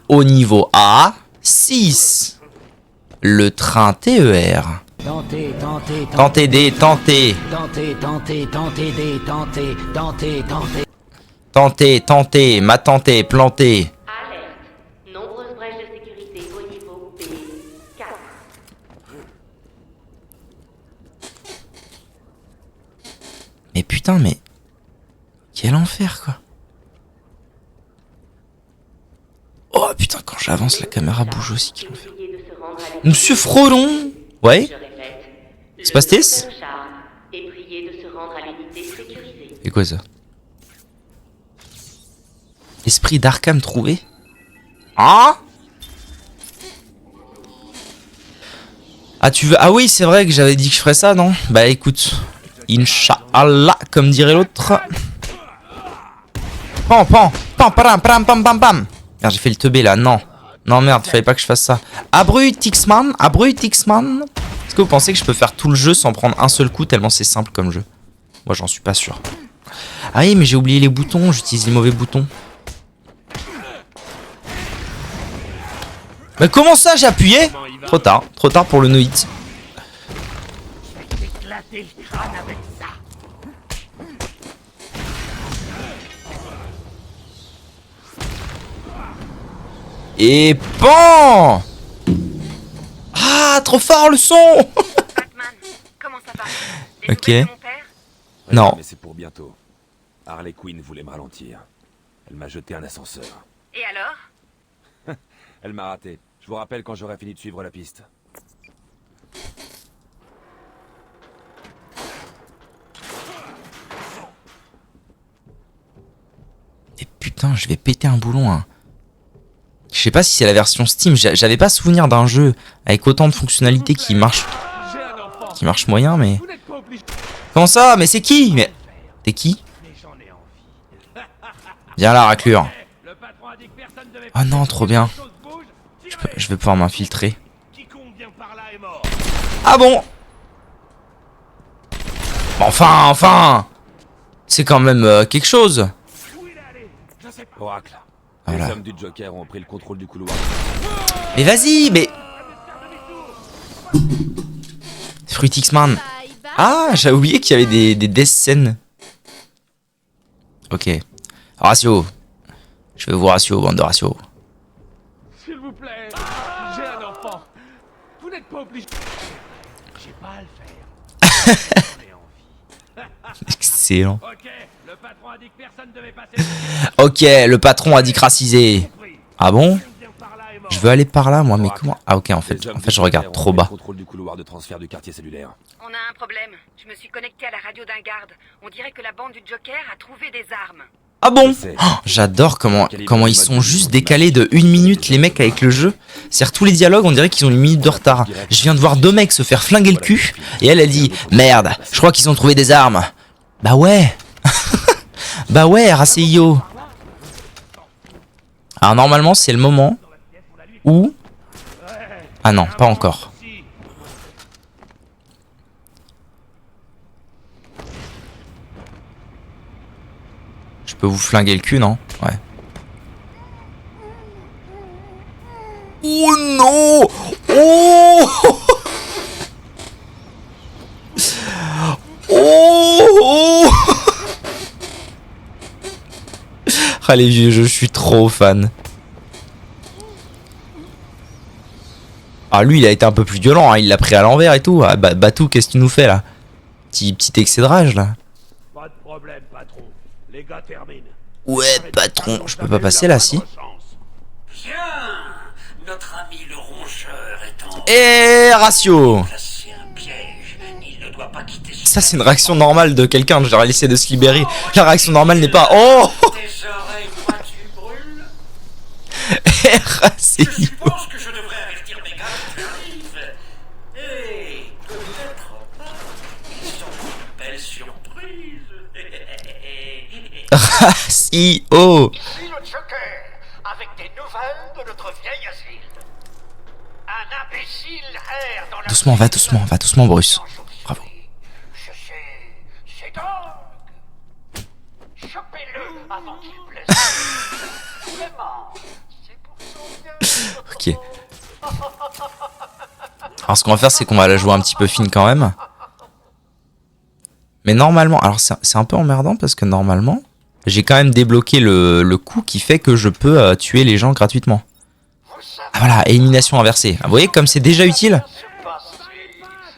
Au niveau A6. Le train TER. Tentez, tentez, Tentez des, tentez. tentez, tentez, tentez des, tentez, tentez, tentez. Tentez, tentez, ma tentée, plantée. Alerte. Nombreuses brèches de sécurité au niveau B4. Mais putain, mais... Quel enfer, quoi. Oh putain, quand j'avance, la caméra bouge aussi. Quel enfer. Monsieur Frodon. Ouais. C'est pas Stis? Et priez de se rendre à l'unité sécurisée. C'est quoi ça? Esprit d'Arkham trouvé? Ah? Ah tu veux... Ah oui c'est vrai que j'avais dit que je ferais ça non? Bah écoute. Inch'Allah comme dirait l'autre. Pam pam pam pam pam pam pam pam. Merde j'ai fait le teubé là, non. Non merde, fallait pas que je fasse ça. Abrutixman, Abrutixman. Est-ce que vous pensez que je peux faire tout le jeu sans prendre un seul coup tellement c'est simple comme jeu? Moi j'en suis pas sûr. Ah oui mais j'ai oublié les boutons, j'utilise les mauvais boutons. Mais comment ça j'ai appuyé? Trop tard pour le no hit. Éclater le crâne avec ça. Et pan! Ah, trop fort le son. Ok. Non. Mais c'est pour bientôt. Harley Quinn voulait me ralentir. Elle m'a jeté un ascenseur. Et alors? Elle m'a raté. Je vous rappelle quand j'aurai fini de suivre la piste. Et putain, je vais péter un boulon. Hein. Je sais pas si c'est la version Steam. J'avais pas souvenir d'un jeu avec autant de fonctionnalités qui marche moyen, mais... Comment ça? Mais c'est qui? Mais... T'es qui? Viens là, raclure. Oh non, trop bien. Je vais pouvoir m'infiltrer. Ah bon? Enfin c'est quand même quelque chose. Oracle. Voilà. Les hommes du Joker ont pris le contrôle du couloir. Mais vas-y, mais... Fruitix-Man. Ah, j'avais oublié qu'il y avait des death scènes. Ok. Ratio. Je vais vous ratio, bande de ratio. S'il vous plaît, j'ai un enfant. Vous n'êtes pas obligé. J'ai pas à le faire. Excellent. Ok, le patron a dit que personne devait passer. Ok, le patron a dit crassiser. Ah bon? Je veux aller par là, moi, mais comment? Ah ok, en fait je regarde trop bas. Contrôle du couloir de transfert du quartier cellulaire. On a un problème. Je me suis connecté à la radio d'un garde. On dirait que la bande du Joker a trouvé des armes. Ah bon? Oh, j'adore comment ils sont juste décalés de 1 minute, les mecs, avec le jeu. C'est-à-dire tous les dialogues, on dirait qu'ils ont 1 minute de retard. Je viens de voir 2 mecs se faire flinguer le cul, et elle dit « Merde, je crois qu'ils ont trouvé des armes. » Bah ouais. Bah ouais, RACIO. Alors normalement, c'est le moment où... Ah non, pas encore. Je peux vous flinguer le cul, non? Ouais. Oh non! Oh! Oh! Allez, je suis trop fan. Ah, lui, il a été un peu plus violent, hein. Il l'a pris à l'envers et tout. Ah, Batou, qu'est-ce que tu nous fais là? Petit excès de rage là. Pas de problème, patron. Les gars terminent. Ouais, patron, je peux pas passer là, si? Bien. Notre ami le rongeur est en... Et ratio. placé un piège. Il ne doit pas quitter ce... Ça, c'est une réaction normale de quelqu'un, genre il essaie de se libérer. La réaction normale n'est pas... Oh! Tes oreilles, moi, tu brûles. RACIO. Je suppose que je devrais avertir mes gars que tu arrives. Et peut-être pas. Ils sont une belle surprise. RACIO. Ici le Joker, avec des nouvelles de notre vieil asile. Un imbécile erre dans la... Va doucement, Bruce. Bravo. Je sais, c'est dingue. Chopez-le avant qu'il blesse. Vraiment, c'est pour son bien. Ok. Alors ce qu'on va faire, c'est qu'on va la jouer un petit peu fine quand même. Mais normalement, alors c'est un peu emmerdant parce que normalement, j'ai quand même débloqué le coup qui fait que je peux tuer les gens gratuitement. Ah voilà, élimination inversée. Ah, vous voyez comme c'est déjà utile.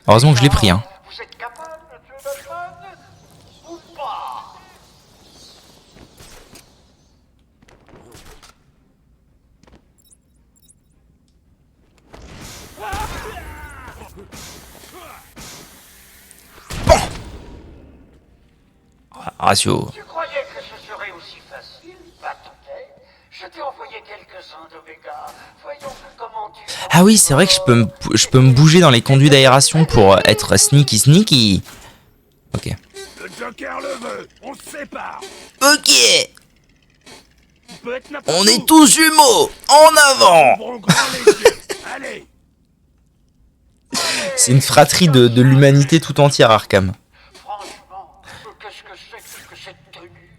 Heureusement que je l'ai pris, hein. Vous êtes capable de tuer Batman ou pas? Ratio. Tu croyais que ce serait aussi facile, Batman? Je t'ai envoyé quelques-uns d'Omega. Voyons comment tu... Ah oui, c'est vrai que je peux me bouger dans les conduits d'aération pour être sneaky. Ok. Le Joker le veut. On se sépare. Ok. Il peut être n'importe On où. est tous jumeaux. En avant. Ouvrons grand les yeux. Allez. C'est une fratrie de l'humanité tout entière, Arkham. Franchement, qu'est-ce que c'est que cette tenue?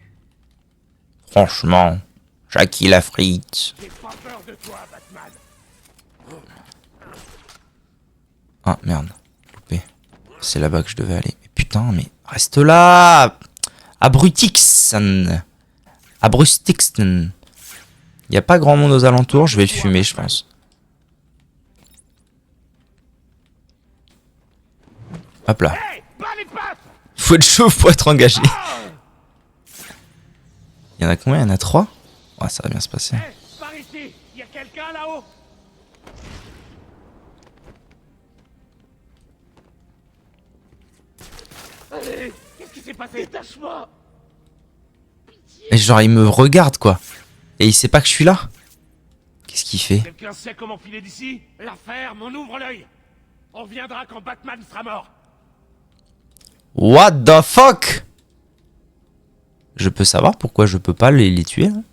Franchement, Jackie la frite. J'ai pas peur de toi, Batman. Ah merde, loupé. C'est là-bas que je devais aller. Mais putain, mais reste là. Abrutixen. Y a pas grand monde aux alentours, je vais le fumer, je pense. Hop là. Faut être chauve pour être engagé. Il y en a combien? Il y en a 3? Ouais, ça va bien se passer. Par ici, il y a quelqu'un là-haut. Allez, qu'est-ce qui s'est passé? Détache-moi. Et genre, il me regarde, quoi. Et il sait pas que je suis là. Qu'est-ce qu'il fait? Quelqu'un sait comment filer d'ici? La ferme, on ouvre l'œil. On reviendra quand Batman sera mort. What the fuck? Je peux savoir pourquoi je peux pas les tuer, hein?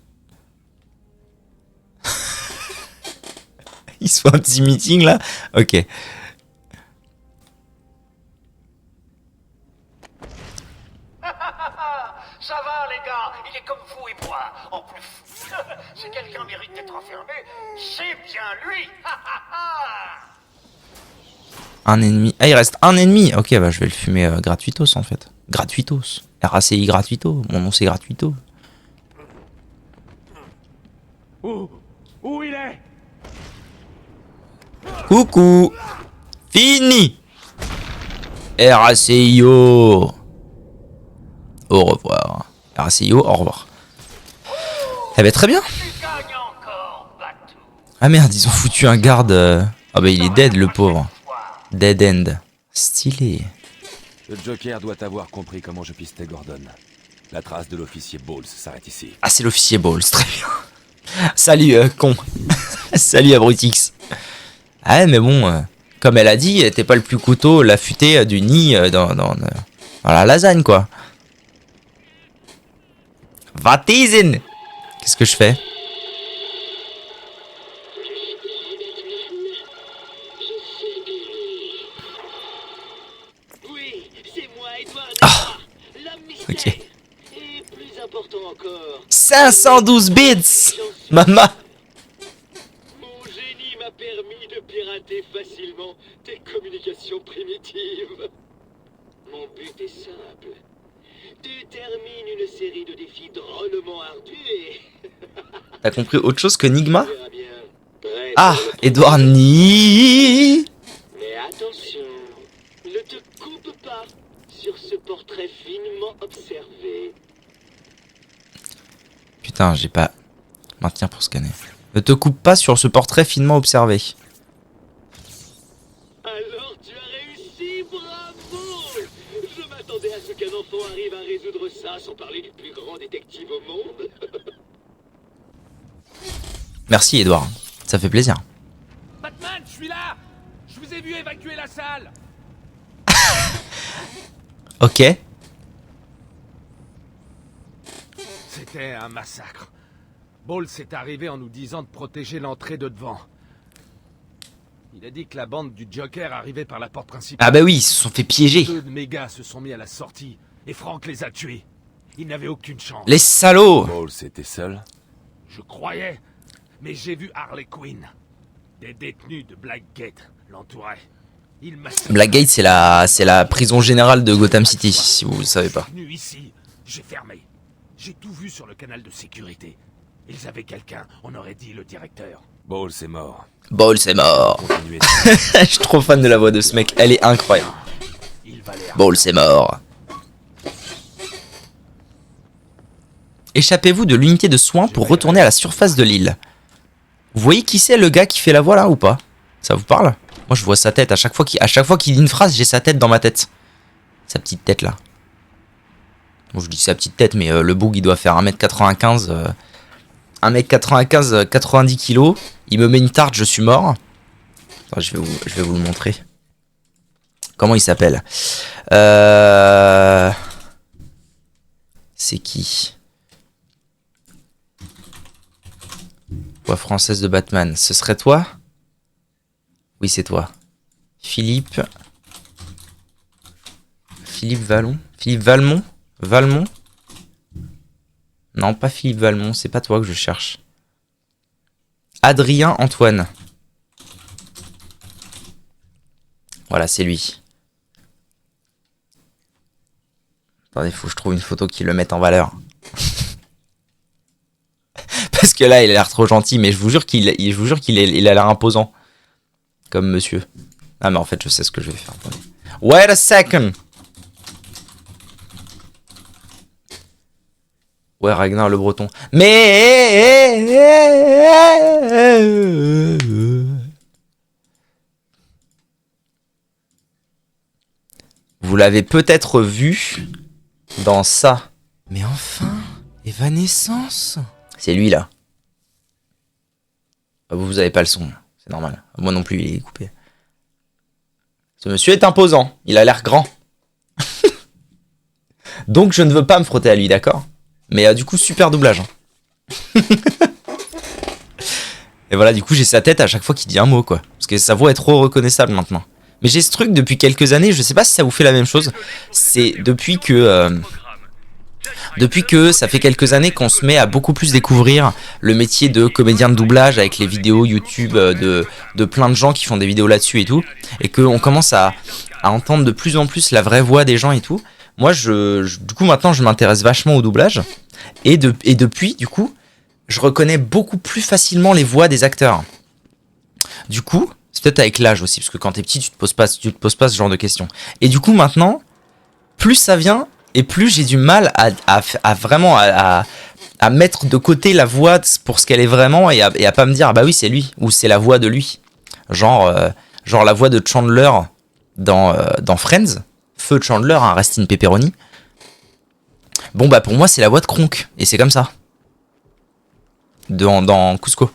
Ils se font un petit meeting là. Ok. Ça va, les gars, il est comme vous et moi. En plus, si quelqu'un mérite d'être enfermé, c'est bien lui. Un ennemi. Ah, il reste un ennemi. Ok, bah je vais le fumer gratuitos en fait. Gratuitos. RACI gratuito. Mon nom c'est gratuito. Où il est? Coucou. Fini. RACIO. Au revoir. RACIO, au revoir. Eh ben très bien. Ah merde, ils ont foutu un garde. Ah bah il est dead le pauvre. Dead end. Stylé. Le Joker doit avoir compris comment je pistais Gordon. La trace de l'officier Bowles s'arrête ici. Ah c'est l'officier Bowles, très bien. Salut con. Salut Abrutix. Ah ouais, mais bon, comme elle a dit, t'es pas le plus couteau, l'affûté du nid dans la lasagne quoi. Vatizen. Qu'est-ce que je fais? Ok. Et plus important encore, 512 bits. Maman. mon génie m'a permis de pirater facilement tes communications primitives. Mon but est simple. Tu termines une série de défis drôlement ardus et... T'as compris autre chose que Nigma? Tu verras bien. Prêt Ah, pour le Edouard Ni. Mais attention, ne te coupe pas sur ce portrait finement observé. Putain, j'ai pas... Maintenir pour scanner. Ne te coupe pas sur ce portrait finement observé. Alors tu as réussi, bravo! Je m'attendais à ce qu'un enfant arrive à résoudre ça sans parler du plus grand détective au monde. Merci Edouard, ça fait plaisir. Batman, je suis là. Je vous ai vu évacuer la salle. Ok. C'était un massacre. Bowles est arrivé en nous disant de protéger l'entrée de devant. Il a dit que la bande du Joker arrivait par la porte principale. Ah bah oui, ils se sont fait piéger. Deux de mes gars se sont mis à la sortie et Frank les a tués. Ils n'avaient aucune chance. Les salauds. Bowles était seul? Je croyais, mais j'ai vu Harley Quinn. Des détenus de Blackgate l'entouraient. Il m'a... Blackgate, c'est la prison générale de Gotham City, si vous ne savez pas. Ici, j'ai fermé. J'ai tout vu sur le canal de sécurité. Ils avaient quelqu'un, on aurait dit le directeur. Bowles est mort. Bowles est mort. Je suis trop fan de la voix de ce mec, elle est incroyable. Bowles est mort. Échappez-vous de l'unité de soins pour retourner à la surface de l'île. Vous voyez qui c'est le gars qui fait la voix là ou pas? Ça vous parle? Moi je vois sa tête, à chaque fois qu'il dit une phrase, j'ai sa tête dans ma tête. Sa petite tête là. Bon je dis sa petite tête, mais le boug il doit faire 1m95. 1m95, 90 kg. Il me met une tarte, je suis mort. Attends, je vais vous le montrer. Comment il s'appelle? C'est qui? Voix française de Batman. Ce serait toi? Oui, c'est toi. Philippe Vallon? Philippe Valmont? Valmont? Non, pas Philippe Valmont, c'est pas toi que je cherche. Adrien Antoine. Voilà, c'est lui. Attendez, faut que je trouve une photo qui le mette en valeur. Parce que là, il a l'air trop gentil, mais je vous jure qu'il a l'air imposant. Comme monsieur. Ah, mais en fait, je sais ce que je vais faire. Attendez. Wait a second. Ouais, Ragnar le Breton. Mais... Vous l'avez peut-être vu dans ça. Mais enfin, Evanescence. C'est lui là. Vous avez pas le son, c'est normal. Moi non plus, il est coupé. Ce monsieur est imposant, il a l'air grand. Donc je ne veux pas me frotter à lui, d'accord? Mais du coup, super doublage. Hein. Et voilà, du coup, j'ai sa tête à chaque fois qu'il dit un mot, quoi. Parce que sa voix est trop reconnaissable maintenant. Mais j'ai ce truc depuis quelques années, je sais pas si ça vous fait la même chose. C'est depuis que ça fait quelques années qu'on se met à beaucoup plus découvrir le métier de comédien de doublage avec les vidéos YouTube de plein de gens qui font des vidéos là-dessus et tout. Et qu'on commence à entendre de plus en plus la vraie voix des gens et tout. Moi, du coup, maintenant, je m'intéresse vachement au doublage. Et depuis, du coup, je reconnais beaucoup plus facilement les voix des acteurs. Du coup, c'est peut-être avec l'âge aussi, parce que quand t'es petit, tu te poses pas ce genre de questions. Et du coup, maintenant, plus ça vient, et plus j'ai du mal à vraiment mettre de côté la voix pour ce qu'elle est vraiment, et à pas me dire, ah bah oui, c'est lui, ou c'est la voix de lui. Genre la voix de Chandler dans Friends. Feu Chandler, hein, Rest in Pepperoni. Bon bah pour moi c'est la voix de Kronk, et c'est comme ça. Dans Cusco.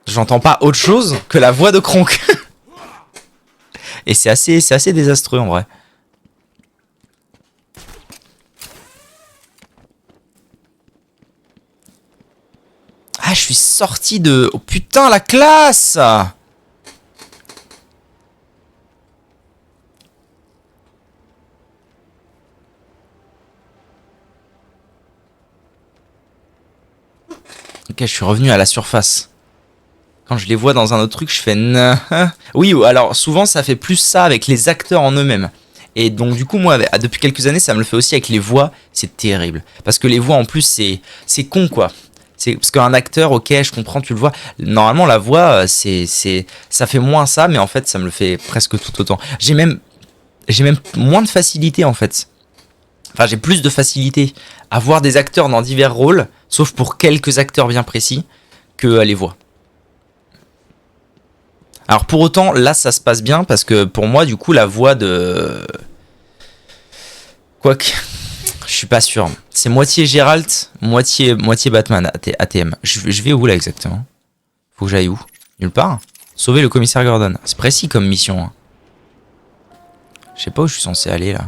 J'entends pas autre chose que la voix de Kronk. Et c'est assez désastreux en vrai. Ah, je suis sorti de... Oh putain, la classe! Ok, je suis revenu à la surface. Quand je les vois dans un autre truc, je fais... Oui, alors souvent ça fait plus ça avec les acteurs en eux-mêmes. Et donc du coup, moi, depuis quelques années, ça me le fait aussi avec les voix. C'est terrible. Parce que les voix, en plus, c'est con, quoi. Parce qu'un acteur, ok, je comprends, tu le vois. Normalement, la voix, ça fait moins ça, mais en fait, ça me le fait presque tout autant. J'ai même moins de facilité, en fait. Enfin, j'ai plus de facilité à voir des acteurs dans divers rôles, sauf pour quelques acteurs bien précis, que les voix. Alors pour autant, là ça se passe bien parce que pour moi, du coup, la voix de... Quoique, je suis pas sûr. C'est moitié Geralt, moitié Batman, ATM. Je vais où là exactement? Faut que j'aille où? Nulle part. Sauver le commissaire Gordon. C'est précis comme mission. Hein. Je sais pas où je suis censé aller là.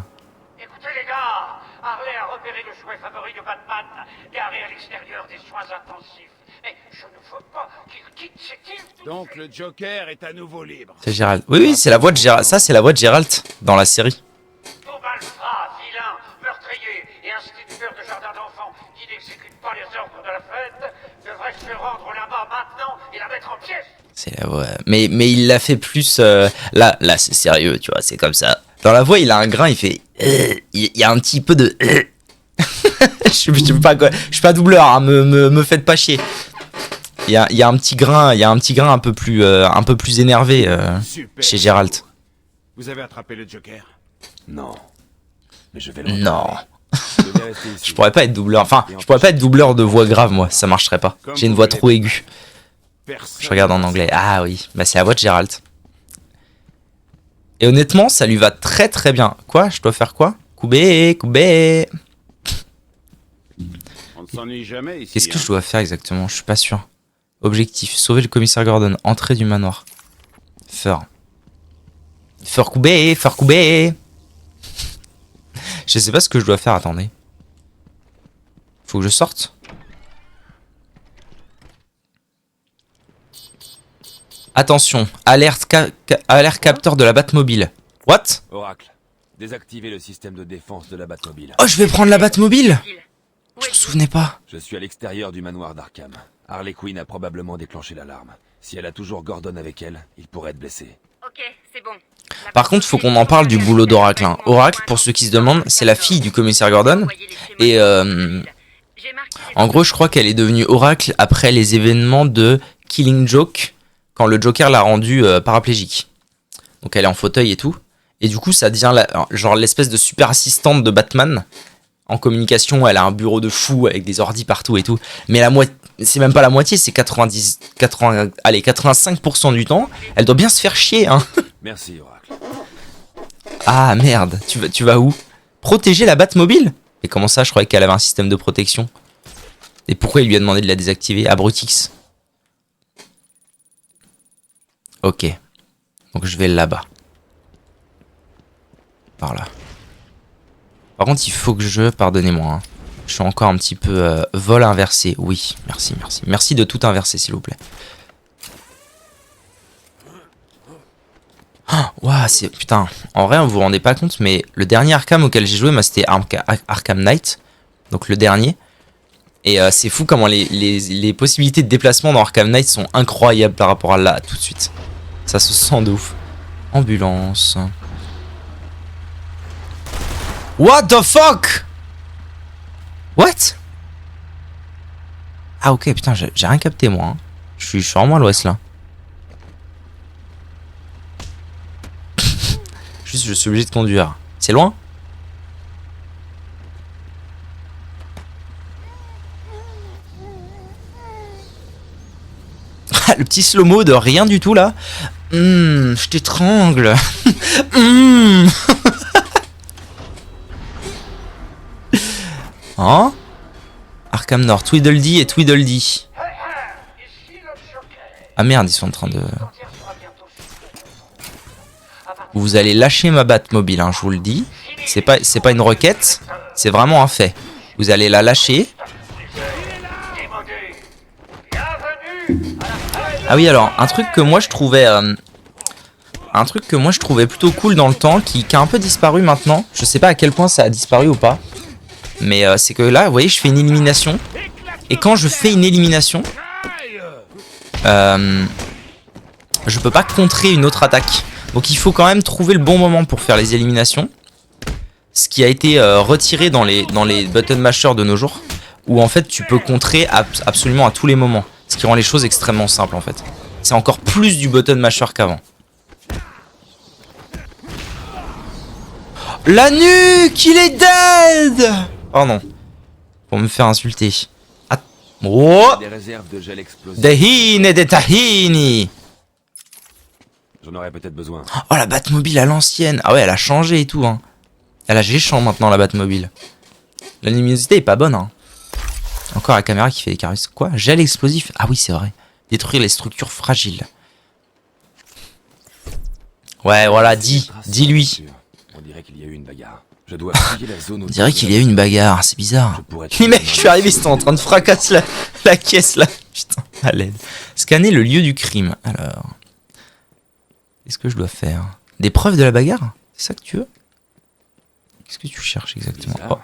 Écoutez les gars, Harley a repéré le jouet favori de Batman, garé à l'extérieur des soins intensifs. Mais je ne veux pas qu'il quitte cette île. Donc le Joker est à nouveau libre. C'est Geralt. Oui, c'est la voix de Geralt. Ça, c'est la voix de Geralt dans la série. Tout malfrat, vilain, meurtrier et instituteur de jardin d'enfants qui n'exécute pas les ordres de la fête devrait se rendre là-bas maintenant et la mettre en pièces. C'est la voix. Mais il l'a fait plus. Là, c'est sérieux, tu vois, c'est comme ça. Dans la voix, il a un grain, il fait. Il y a un petit peu de. Je suis pas doubleur, hein, me faites pas chier. Il y a un petit grain, un peu plus énervé chez Geralt. Vous avez attrapé le Joker? Non. Mais je vais le Non. Je pourrais pas être doubleur. Enfin, je pourrais pas être doubleur de voix grave, moi. Ça marcherait pas. J'ai une voix trop aiguë. Je regarde en anglais. Ah oui, bah c'est la voix de Geralt. Et honnêtement, ça lui va très très bien. Quoi? Je dois faire quoi? Koubé. On ne s'ennuie jamais ici. Qu'est-ce que je dois faire exactement? Je suis pas sûr. Objectif, sauver le commissaire Gordon. Entrée du manoir. Fur Koubé. Je sais pas ce que je dois faire, attendez. Faut que je sorte. Attention, alerte capteur de la Batmobile. What? Oracle, désactivez le système de défense de la Batmobile. Oh, je vais prendre la Batmobile. Je me souvenais pas. Je suis à l'extérieur du manoir d'Arkham. Harley Quinn a probablement déclenché l'alarme. Si elle a toujours Gordon avec elle, il pourrait être blessé. Ok, c'est bon. Par contre, faut qu'on en parle du boulot d'Oracle. Hein. Oracle, pour ceux qui se demandent, c'est la fille du commissaire Gordon. Et en gros, je crois qu'elle est devenue Oracle après les événements de Killing Joke, quand le Joker l'a rendu paraplégique. Donc elle est en fauteuil et tout. Et du coup, ça devient genre l'espèce de super assistante de Batman. En communication, elle a un bureau de fou avec des ordis partout et tout. Mais c'est même pas la moitié, c'est 85% du temps. Elle doit bien se faire chier, hein. Merci, Oracle. Ah merde, tu vas où? Protéger la Batmobile? Et comment ça, je croyais qu'elle avait un système de protection. Et pourquoi il lui a demandé de la désactiver? Abrutix. Ok. Donc je vais là-bas. Par là. Par contre, il faut que pardonnez-moi, hein. Je suis encore un petit peu vol inversé. Oui, merci. Merci de tout inverser, s'il vous plaît. Ouah, c'est... Putain, en vrai, vous vous rendez pas compte, mais le dernier Arkham auquel j'ai joué, moi, c'était Arkham Knight. Donc le dernier. Et c'est fou comment les possibilités de déplacement dans Arkham Knight sont incroyables par rapport à là, tout de suite. Ça se sent de ouf. Ambulance. What the fuck? What? Ah ok, putain, j'ai rien capté, moi. Hein. Je suis vraiment à l'ouest, là. Juste, je suis obligé de conduire. C'est loin? Le petit slow-mo de rien du tout, là. Je t'étrangle. Hein? Arkham Nord, Tweedledee et Tweedledee. Ah merde, ils sont en train de... Vous allez lâcher ma Batmobile, hein, je vous le dis. C'est pas une requête, c'est vraiment un fait. Vous allez la lâcher. Ah oui, alors, un truc que moi je trouvais plutôt cool dans le temps, qui a un peu disparu maintenant. Je sais pas à quel point ça a disparu ou pas. Mais c'est que là, vous voyez, je fais une élimination. Et quand je fais une élimination, je peux pas contrer une autre attaque. Donc il faut quand même trouver le bon moment pour faire les éliminations. Ce qui a été retiré dans les button mashers de nos jours. Où en fait tu peux contrer absolument à tous les moments. Ce qui rend les choses extrêmement simples en fait. C'est encore plus du button masher qu'avant. La nuque, il est dead. Oh non. Pour me faire insulter. Oh. Des réserves de gel explosif. Dahine et des tahini. J'en aurais peut-être besoin. Oh la Batmobile à l'ancienne. Ah ouais, elle a changé et tout hein. Elle a géchant maintenant la Batmobile. La luminosité est pas bonne hein. Encore la caméra qui fait des caresses. Quoi? Gel explosif? Ah oui c'est vrai. Détruire les structures fragiles. Ouais voilà, dis-lui. On dirait qu'il y a eu une bagarre. Je dois fouiller la zone. On dirait qu'il y a eu une bagarre, c'est bizarre. Les mecs, je suis arrivé, ils sont en train de fracasser la caisse là. Putain, à l'aide. Scanner le lieu du crime. Alors. Qu'est-ce que je dois faire? Des preuves de la bagarre? C'est ça que tu veux? Qu'est-ce que tu cherches exactement? Oh.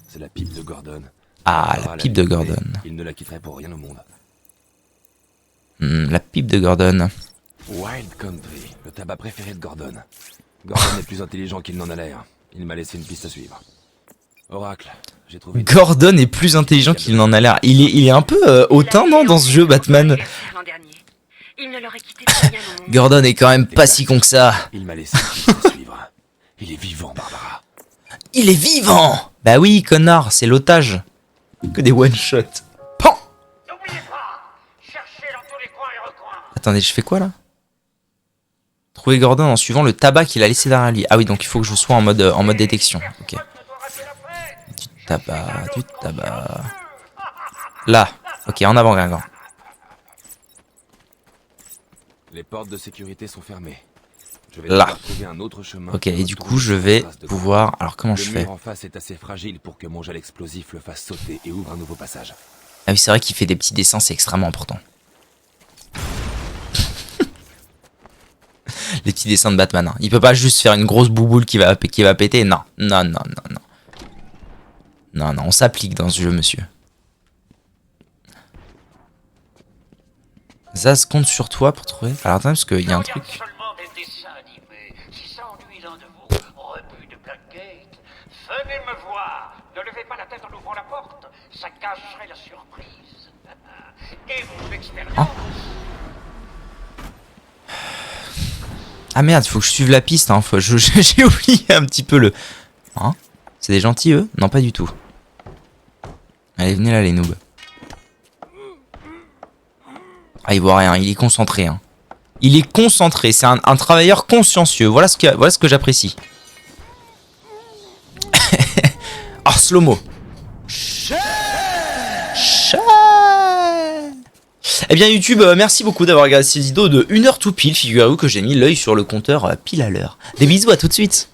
C'est la pipe de Gordon. Ah, la pipe de Gordon. Il ne la quitterait pour rien au monde. La pipe de Gordon. Wild Country, le tabac préféré de Gordon. Gordon est plus intelligent qu'il n'en a l'air. Il m'a laissé une piste à suivre. Oracle, j'ai trouvé... Gordon est plus intelligent qu'il n'en a l'air. Il est un peu hautain, non, dans ce jeu, Batman? Gordon est quand même pas si con que ça. Il m'a laissé une piste à suivre. Il est vivant, Barbara. Il est vivant! Bah oui, connard, c'est l'otage. Que des one-shots. Pan! Attendez, je fais quoi là? Trouver Gordon en suivant le tabac qu'il a laissé derrière lui. Ah oui, donc il faut que je sois en mode détection. Ok. Du tabac. Là. Ok, en avant, Guingamp. Les portes de sécurité sont fermées. Je vais là. Trouver un autre chemin. Ok, et du coup, je vais pouvoir... Alors, comment je fais? Le mur en face est assez fragile pour que mon gel explosif le fasse sauter et ouvre un nouveau passage. Ah oui, c'est vrai qu'il fait des petits dessins, c'est extrêmement important. Les petits dessins de Batman. Hein. Il peut pas juste faire une grosse bouboule qui va péter. Non. Non, on s'applique dans ce jeu, monsieur. Zaz compte sur toi pour trouver... Alors attends, parce qu'il y a un truc... Venez me voir. Ne levez pas la tête en ouvrant la porte. Ça cacherait la surprise. Et mon expérience. Ah merde, faut que je suive la piste, hein. J'ai oublié un petit peu le... Hein? C'est des gentils, eux? Non, pas du tout. Allez, venez là, les noobs. Ah, il voit rien, il est concentré, hein. Il est concentré, c'est un travailleur consciencieux. Voilà ce que j'apprécie. Oh, slow-mo. Eh bien YouTube, merci beaucoup d'avoir regardé cette vidéo de 1 heure tout pile. Figurez-vous que j'ai mis l'œil sur le compteur pile à l'heure. Des bisous, à tout de suite.